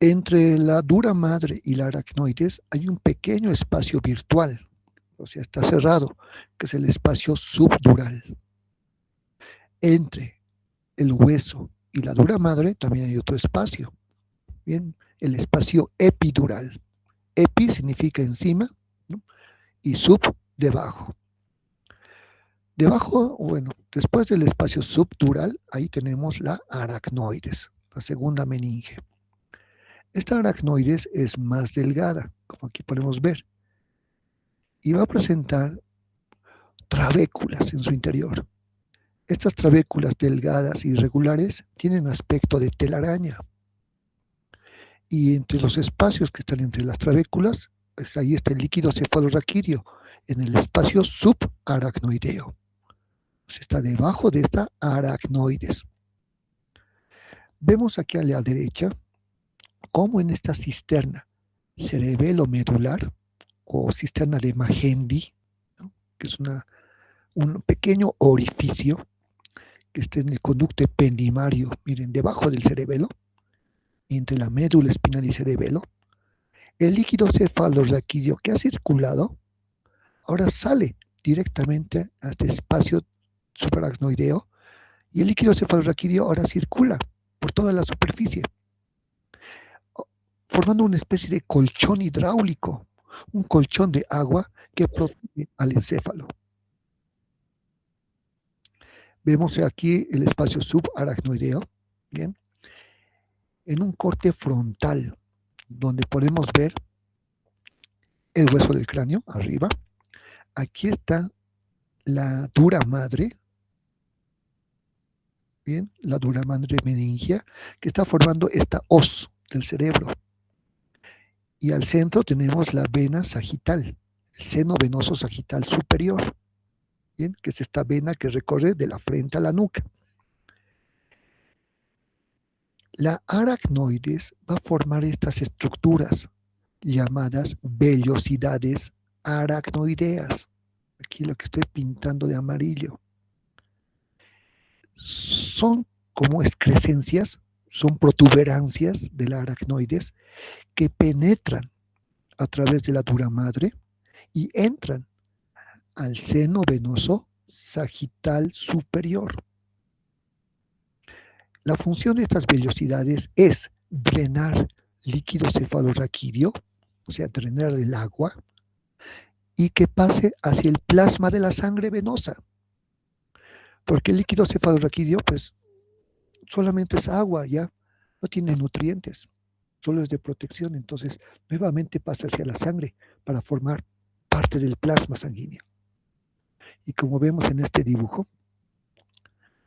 Entre la dura madre y la aracnoides hay un pequeño espacio virtual, o sea, está cerrado, que es el espacio subdural. Entre el hueso y la dura madre también hay otro espacio, bien, el espacio epidural. Epi significa encima, ¿no?, y sub, debajo. Debajo, bueno, después del espacio subdural, ahí tenemos la aracnoides, la segunda meninge. Esta aracnoides es más delgada, como aquí podemos ver, y va a presentar trabéculas en su interior. Estas trabéculas delgadas y irregulares tienen aspecto de telaraña. Y entre los espacios que están entre las trabéculas, pues ahí está el líquido cefalorraquídeo, en el espacio subaracnoideo. Pues está debajo de esta aracnoides. Vemos aquí a la derecha cómo en esta cisterna cerebelo-medular o cisterna de Magendie, ¿no?, que es un pequeño orificio que está en el conducto ependimario, miren, debajo del cerebelo, entre la médula espinal y cerebelo, el líquido cefalorraquídeo que ha circulado ahora sale directamente a este espacio subaracnoideo y el líquido cefalorraquídeo ahora circula por toda la superficie, formando una especie de colchón hidráulico, un colchón de agua que protege al encéfalo. Vemos aquí el espacio subaracnoideo, bien, en un corte frontal, donde podemos ver el hueso del cráneo arriba. Aquí está la dura madre, bien, la dura madre meningia, que está formando esta hoz del cerebro. Y al centro tenemos la vena sagital, el seno venoso sagital superior, bien, que es esta vena que recorre de la frente a la nuca. La aracnoides va a formar estas estructuras llamadas vellosidades aracnoideas. Aquí lo que estoy pintando de amarillo. Son como excrescencias, son protuberancias de la aracnoides que penetran a través de la dura madre y entran al seno venoso sagital superior. La función de estas vellosidades es drenar líquido cefalorraquídeo, o sea, drenar el agua, y que pase hacia el plasma de la sangre venosa. Porque el líquido cefalorraquídeo, pues, solamente es agua, ya no tiene nutrientes, solo es de protección, entonces nuevamente pasa hacia la sangre para formar parte del plasma sanguíneo. Y como vemos en este dibujo,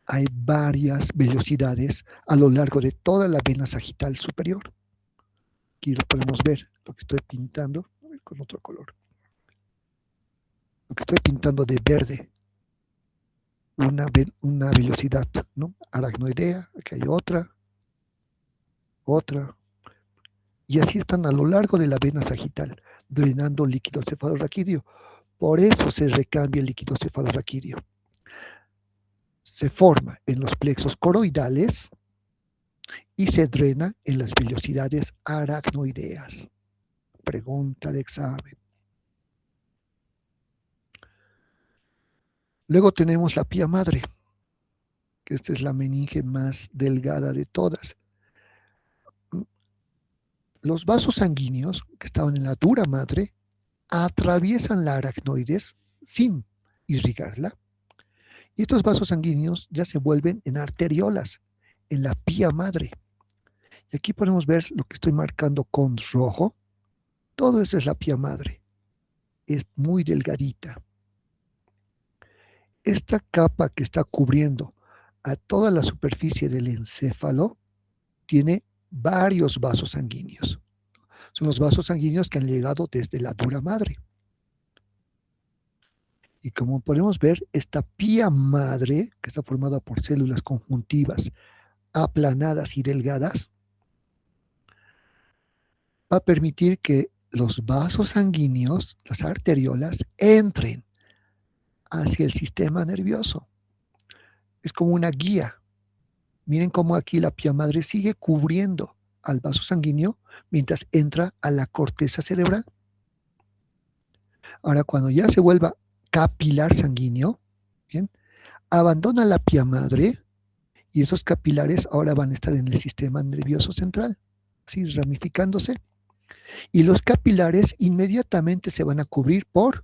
hay varias vellosidades a lo largo de toda la vena sagital superior. Aquí lo podemos ver, lo que estoy pintando, a ver, con otro color. Lo que estoy pintando de verde, una velocidad, ¿no?, aracnoidea, aquí hay otra, y así están a lo largo de la vena sagital, drenando líquido cefalorraquídeo. Por eso se recambia el líquido cefalorraquídeo. Se forma en los plexos coroidales y se drena en las vellosidades aracnoideas. Pregunta de examen. Luego tenemos la pía madre, que esta es la meninge más delgada de todas. Los vasos sanguíneos que estaban en la dura madre atraviesan la aracnoides sin irrigarla. Y estos vasos sanguíneos ya se vuelven en arteriolas, en la pía madre. Y aquí podemos ver lo que estoy marcando con rojo. Todo eso es la pía madre. Es muy delgadita. Esta capa que está cubriendo a toda la superficie del encéfalo tiene varios vasos sanguíneos. Son los vasos sanguíneos que han llegado desde la dura madre. Y como podemos ver, esta pía madre, que está formada por células conjuntivas aplanadas y delgadas, va a permitir que los vasos sanguíneos, las arteriolas, entren hacia el sistema nervioso. Es como una guía. Miren cómo aquí la pía madre sigue cubriendo al vaso sanguíneo mientras entra a la corteza cerebral. Ahora, cuando ya se vuelva capilar sanguíneo, ¿bien?, abandona la pía madre y esos capilares ahora van a estar en el sistema nervioso central, así ramificándose. Y los capilares inmediatamente se van a cubrir por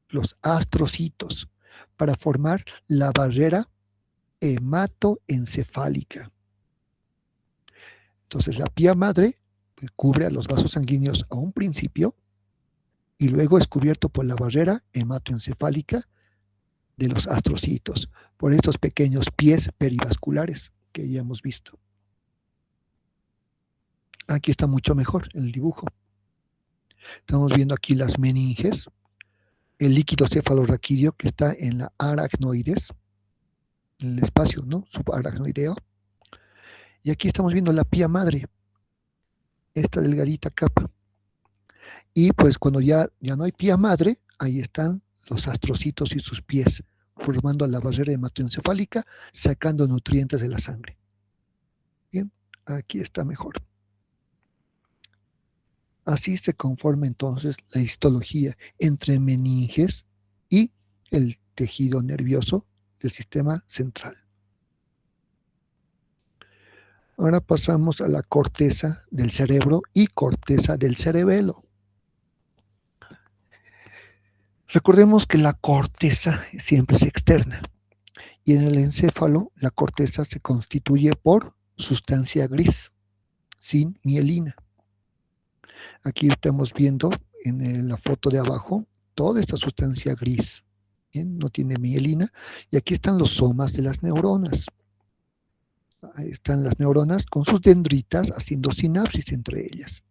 los astrocitos para formar la barrera hematoencefálica. Entonces la pía madre cubre a los vasos sanguíneos a un principio y luego es cubierto por la barrera hematoencefálica de los astrocitos, por estos pequeños pies perivasculares que ya hemos visto. Aquí está mucho mejor el dibujo. Estamos viendo aquí las meninges, el líquido cefalorraquídeo que está en la aracnoides, en el espacio, ¿no?, subaracnoideo. Y aquí estamos viendo la pía madre, esta delgadita capa. Y pues cuando ya no hay pía madre, ahí están los astrocitos y sus pies, formando la barrera hematoencefálica, sacando nutrientes de la sangre. Bien, aquí está mejor. Así se conforma entonces la histología entre meninges y el tejido nervioso del sistema central. Ahora pasamos a la corteza del cerebro y corteza del cerebelo. Recordemos que la corteza siempre es externa y en el encéfalo la corteza se constituye por sustancia gris, sin mielina. Aquí estamos viendo en la foto de abajo toda esta sustancia gris, ¿bien? No tiene mielina, y aquí están los somas de las neuronas. Ahí están las neuronas con sus dendritas haciendo sinapsis entre ellas.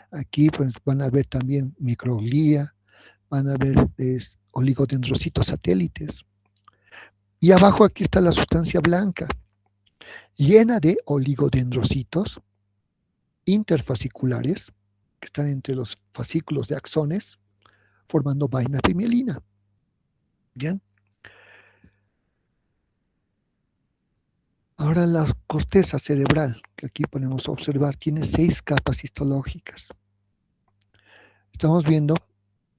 Aquí pues, van a ver también microglía, van a ver oligodendrocitos satélites. Y abajo aquí está la sustancia blanca, llena de oligodendrocitos interfasciculares que están entre los fascículos de axones, formando vainas de mielina. Bien. Ahora la corteza cerebral, que aquí podemos observar, tiene 6 capas histológicas. Estamos viendo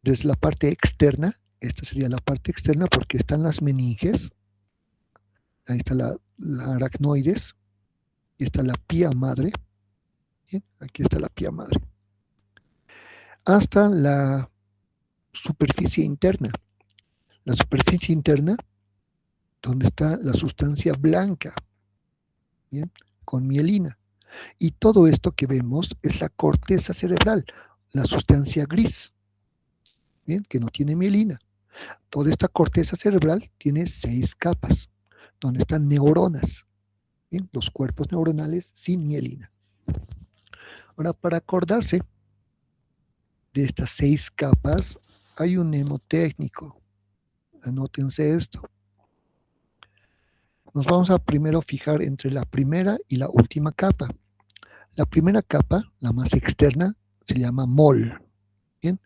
desde la parte externa, esta sería la parte externa porque están las meninges, ahí está la aracnoides, y está la pía madre, ¿bien? Aquí está la pía madre, hasta la superficie interna. La superficie interna, donde está la sustancia blanca, ¿bien?, con mielina. Y todo esto que vemos es la corteza cerebral, la sustancia gris, ¿bien?, que no tiene mielina. Toda esta corteza cerebral tiene 6 capas, donde están neuronas, ¿bien?, los cuerpos neuronales sin mielina. Ahora, para acordarse de estas 6 capas, hay un mnemotécnico. Anótense esto. Nos vamos a primero fijar entre la primera y la última capa. La primera capa, la más externa, se llama mol, ¿bien?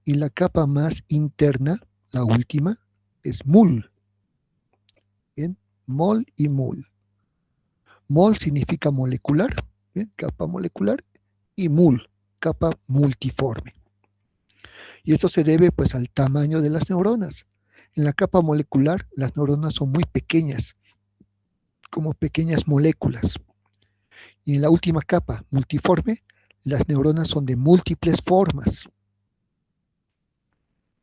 Y la capa más interna, la última, es mul, ¿bien? Mol y mul. Mol significa molecular, ¿bien?, capa molecular, y mul, capa multiforme. Y esto se debe pues al tamaño de las neuronas. En la capa molecular, las neuronas son muy pequeñas, como pequeñas moléculas. Y en la última capa, multiforme, las neuronas son de múltiples formas.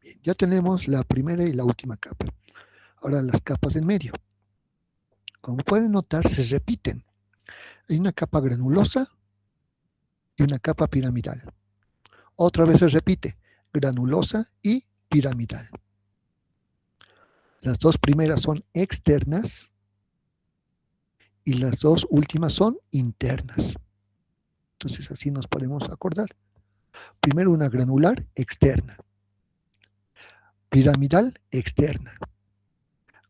Bien, ya tenemos la primera y la última capa. Ahora las capas en medio. Como pueden notar, se repiten. Hay una capa granulosa y una capa piramidal. Otra vez se repite, granulosa y piramidal. Las 2 primeras son externas y las 2 últimas son internas. Entonces así nos podemos acordar. Primero una granular externa, piramidal externa,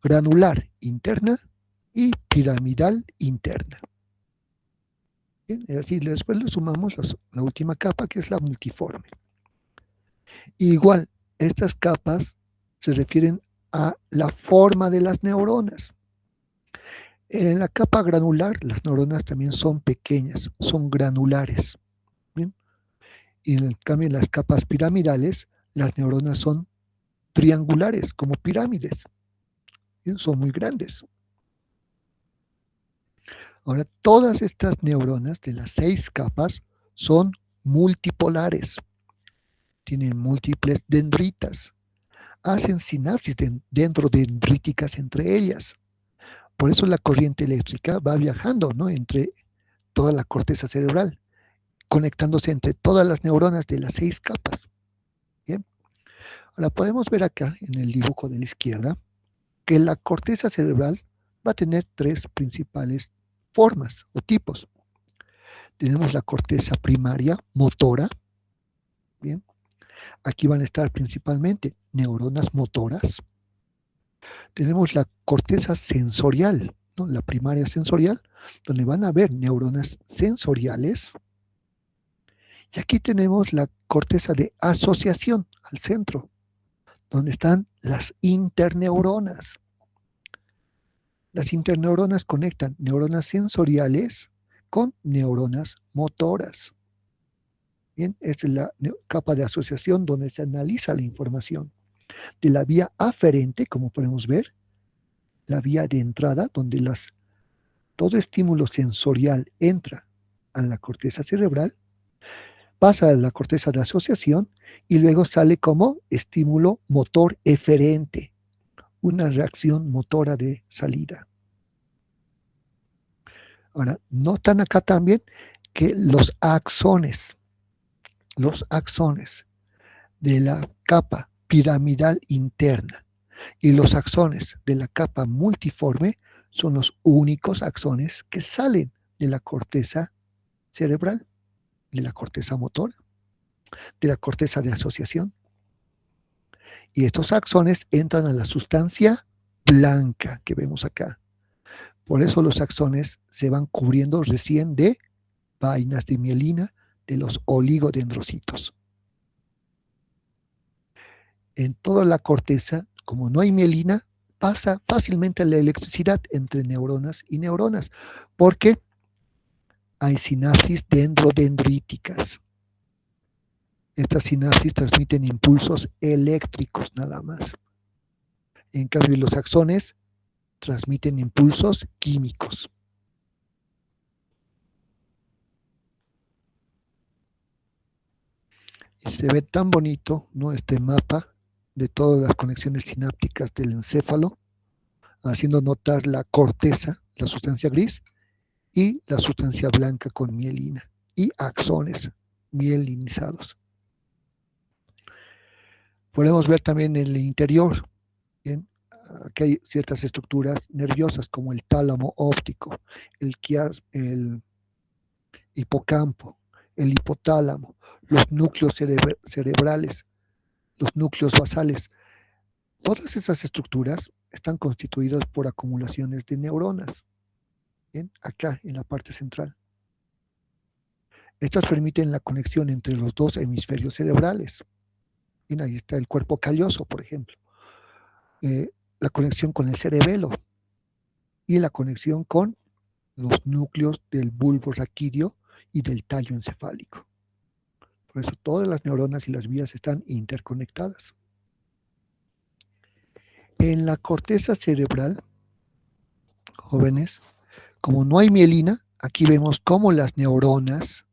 granular interna y piramidal interna. Bien, y así después le sumamos la última capa, que es la multiforme. Igual, estas capas se refieren a la forma de las neuronas. En la capa granular, las neuronas también son pequeñas, son granulares, ¿bien? Y en cambio, en las capas piramidales, las neuronas son triangulares, como pirámides, ¿bien?, son muy grandes. Ahora, todas estas neuronas de las 6 capas son multipolares, tienen múltiples dendritas, hacen sinapsis dendrodendríticas entre ellas. Por eso la corriente eléctrica va viajando, ¿no?, entre toda la corteza cerebral, conectándose entre todas las neuronas de las 6 capas. Bien. Ahora podemos ver acá en el dibujo de la izquierda que la corteza cerebral va a tener tres principales formas o tipos. Tenemos la corteza primaria motora. Bien. Aquí van a estar principalmente neuronas motoras. Tenemos la corteza sensorial, ¿no? La primaria sensorial, donde van a haber neuronas sensoriales. Y aquí tenemos la corteza de asociación al centro, donde están las interneuronas. Las interneuronas conectan neuronas sensoriales con neuronas motoras. Bien, esta es la capa de asociación donde se analiza la información. De la vía aferente, como podemos ver, la vía de entrada, donde todo estímulo sensorial entra a la corteza cerebral, pasa a la corteza de asociación y luego sale como estímulo motor eferente, una reacción motora de salida. Ahora, notan acá también que los axones de la capa piramidal interna y los axones de la capa multiforme son los únicos axones que salen de la corteza cerebral, de la corteza motora, de la corteza de asociación. Y estos axones entran a la sustancia blanca que vemos acá. Por eso los axones se van cubriendo recién de vainas de mielina de los oligodendrocitos. En toda la corteza, como no hay mielina, pasa fácilmente la electricidad entre neuronas y neuronas, porque hay sinapsis dendrodendríticas. Estas sinapsis transmiten impulsos eléctricos nada más. En cambio, los axones transmiten impulsos químicos. Y se ve tan bonito, ¿no?, este mapa de todas las conexiones sinápticas del encéfalo, haciendo notar la corteza, la sustancia gris, y la sustancia blanca con mielina, y axones mielinizados. Podemos ver también en el interior, ¿bien?, que hay ciertas estructuras nerviosas como el tálamo óptico, el hipocampo, el hipotálamo, los núcleos cerebrales, los núcleos basales. Todas esas estructuras están constituidas por acumulaciones de neuronas, ¿bien?, acá en la parte central. Estas permiten la conexión entre los dos hemisferios cerebrales. Bien, ahí está el cuerpo calloso, por ejemplo. La conexión con el cerebelo y la conexión con los núcleos del bulbo raquídeo y del tallo encefálico. Por eso todas las neuronas y las vías están interconectadas. En la corteza cerebral, jóvenes, como no hay mielina, aquí vemos cómo las neuronas,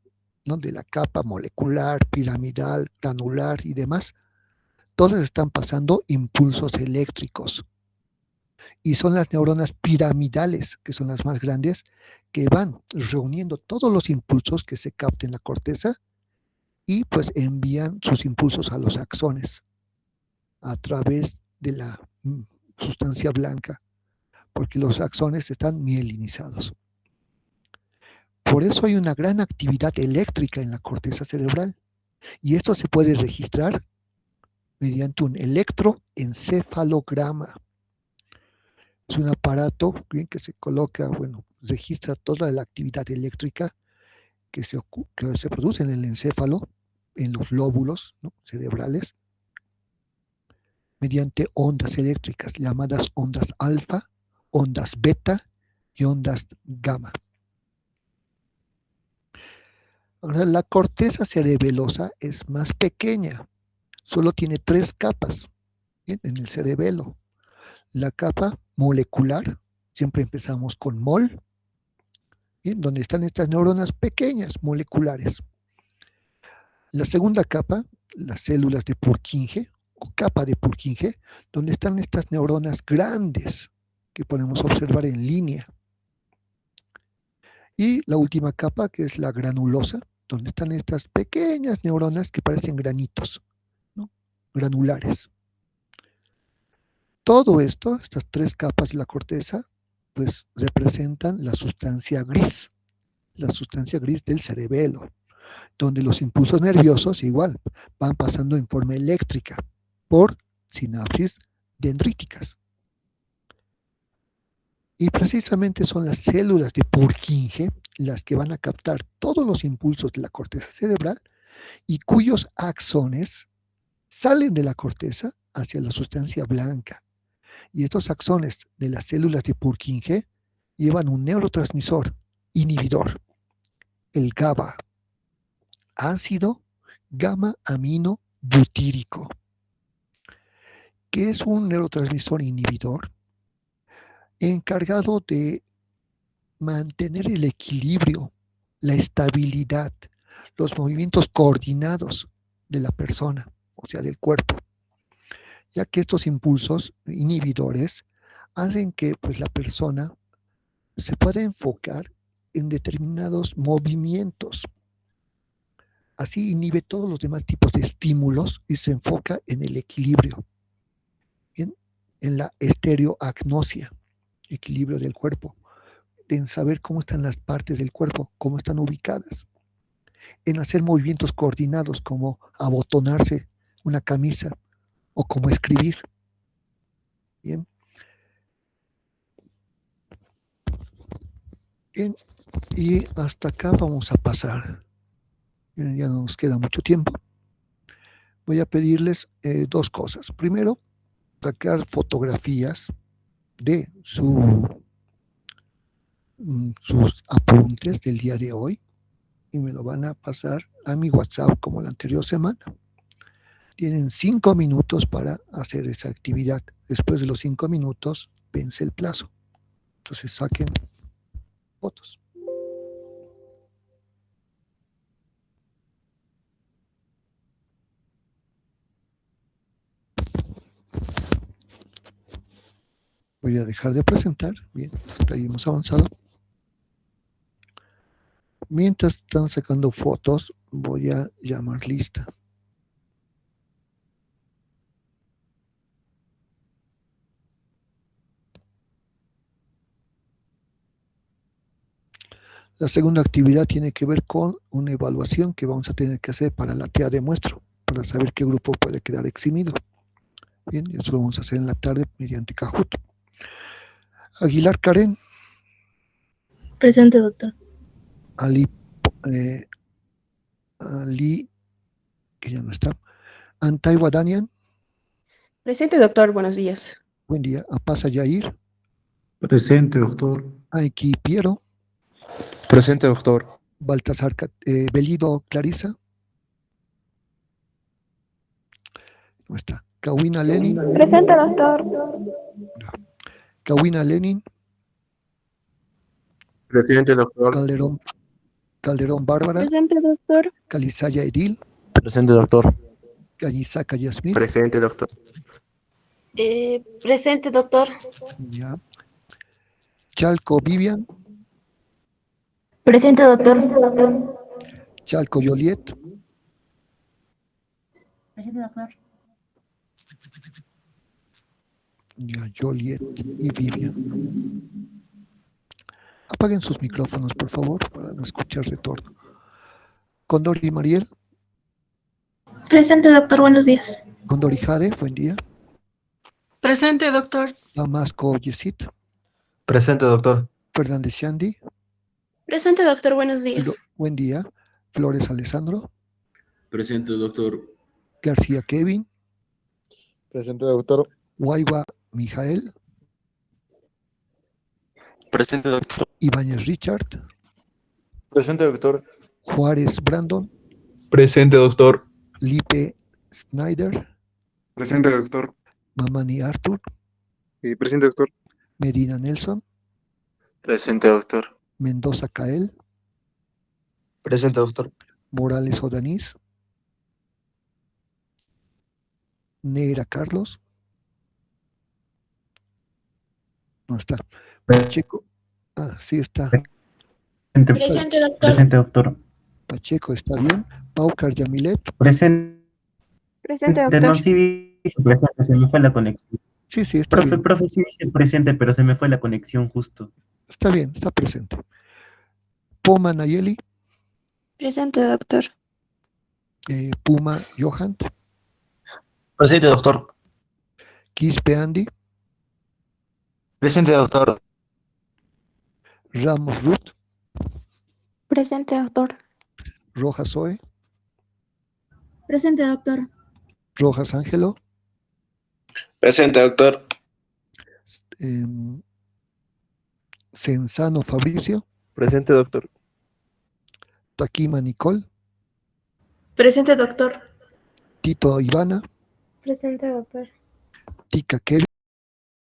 ¿no?, de la capa molecular, piramidal, granular y demás, todas están pasando impulsos eléctricos. Y son las neuronas piramidales, que son las más grandes, que van reuniendo todos los impulsos que se capten en la corteza y pues envían sus impulsos a los axones a través de la sustancia blanca, porque los axones están mielinizados. Por eso hay una gran actividad eléctrica en la corteza cerebral, y esto se puede registrar mediante un electroencefalograma. Es un aparato, bien, que se coloca, registra toda la actividad eléctrica que se produce en el encéfalo, en los lóbulos, ¿no?, cerebrales, mediante ondas eléctricas llamadas ondas alfa, ondas beta y ondas gamma. Ahora, la corteza cerebelosa es más pequeña, solo tiene 3 capas, ¿bien?, en el cerebelo. La capa molecular, siempre empezamos con mol, ¿bien?, donde están estas neuronas pequeñas, moleculares. La segunda capa, las células de Purkinje, o capa de Purkinje, donde están estas neuronas grandes que podemos observar en línea. Y la última capa, que es la granulosa, donde están estas pequeñas neuronas que parecen granitos, ¿no?, granulares. Todo esto, estas 3 capas de la corteza, pues representan la sustancia gris del cerebelo, donde los impulsos nerviosos igual van pasando en forma eléctrica por sinapsis dendríticas. Y precisamente son las células de Purkinje las que van a captar todos los impulsos de la corteza cerebral y cuyos axones salen de la corteza hacia la sustancia blanca. Y estos axones de las células de Purkinje llevan un neurotransmisor inhibidor, el GABA, ácido gamma amino butírico, que es un neurotransmisor inhibidor encargado de mantener el equilibrio, la estabilidad, los movimientos coordinados de la persona, o sea, del cuerpo, ya que estos impulsos inhibidores hacen que pues, la persona se pueda enfocar en determinados movimientos. Así inhibe todos los demás tipos de estímulos y se enfoca en el equilibrio, en la estereoagnosia, equilibrio del cuerpo, en saber cómo están las partes del cuerpo, cómo están ubicadas, en hacer movimientos coordinados como abotonarse una camisa o como escribir. Bien. Bien. Y hasta acá vamos a pasar. Ya no nos queda mucho tiempo. Voy a pedirles 2 cosas. Primero, sacar fotografías de sus apuntes del día de hoy y me lo van a pasar a mi WhatsApp como la anterior semana. Tienen 5 minutos para hacer esa actividad. Después de los 5 minutos vence el plazo. Entonces saquen fotos. Voy a dejar de presentar. Bien, hasta ahí hemos avanzado. Mientras están sacando fotos, voy a llamar lista. La segunda actividad tiene que ver con una evaluación que vamos a tener que hacer para la TEA de muestro, para saber qué grupo puede quedar eximido. Bien, eso lo vamos a hacer en la tarde mediante Kahoot. Aguilar Karen. Presente, doctor. Ali, que ya no está. Antaiwa Danian. Presente, doctor. Buenos días. Buen día. Apasa Yair. Presente, doctor. Aiki Piero. Presente, doctor. Baltasar Belido Clarisa. No está. Kawina Lenin. Presente, doctor. Kawina Lenin. Presente, doctor. Calderón Bárbara. Presente, doctor. Calizaya Edil. Presente, doctor. Cañizaca Yasmín. Presente, doctor. Presente, doctor. Ya. Chalco Vivian. Presente, doctor. Chalco Joliet. Presente, doctor. Ya, Joliet y Vivian. Apaguen sus micrófonos, por favor, para no escuchar retorno. Condor y Mariel. Presente, doctor. Buenos días. Condor y Jade, buen día. Presente, doctor. Damasco Yesit. Presente, doctor. Fernández Shandy. Presente, doctor. Buenos días. Buen día. Flores Alessandro. Presente, doctor. García Kevin. Presente, doctor. Guayba Mijael. Presente, doctor. Ibáñez Richard. Presente, doctor. Juárez Brandon. Presente, doctor. Lipe Snyder. Presente, doctor. Mamani Arthur. Presente, doctor. Medina Nelson. Presente, doctor. Mendoza Cael. Presente, doctor. Morales Odanís. Negra Carlos. No está. Pacheco. Ah, sí está. Presente, doctor. Presente, doctor. Pacheco está bien. Paucar Yamilet. Presente. Presente, No, doctor. sí dije presente, se me fue la conexión. Sí, sí, está bien. Profe, sí dije presente, pero se me fue la conexión justo. Está bien, está presente. Poma Nayeli, Presente, doctor. Puma Johan, Presente, doctor. Quispe Andy, Presente, doctor. Ramos Ruth, Presente, doctor. Rojas Zoe, Presente, doctor. Rojas Ángelo, Presente, doctor. Senzano Fabricio, Presente, doctor. Taquima Nicole, Presente, doctor. Tito Ivana, Presente, doctor. Tica Kelly,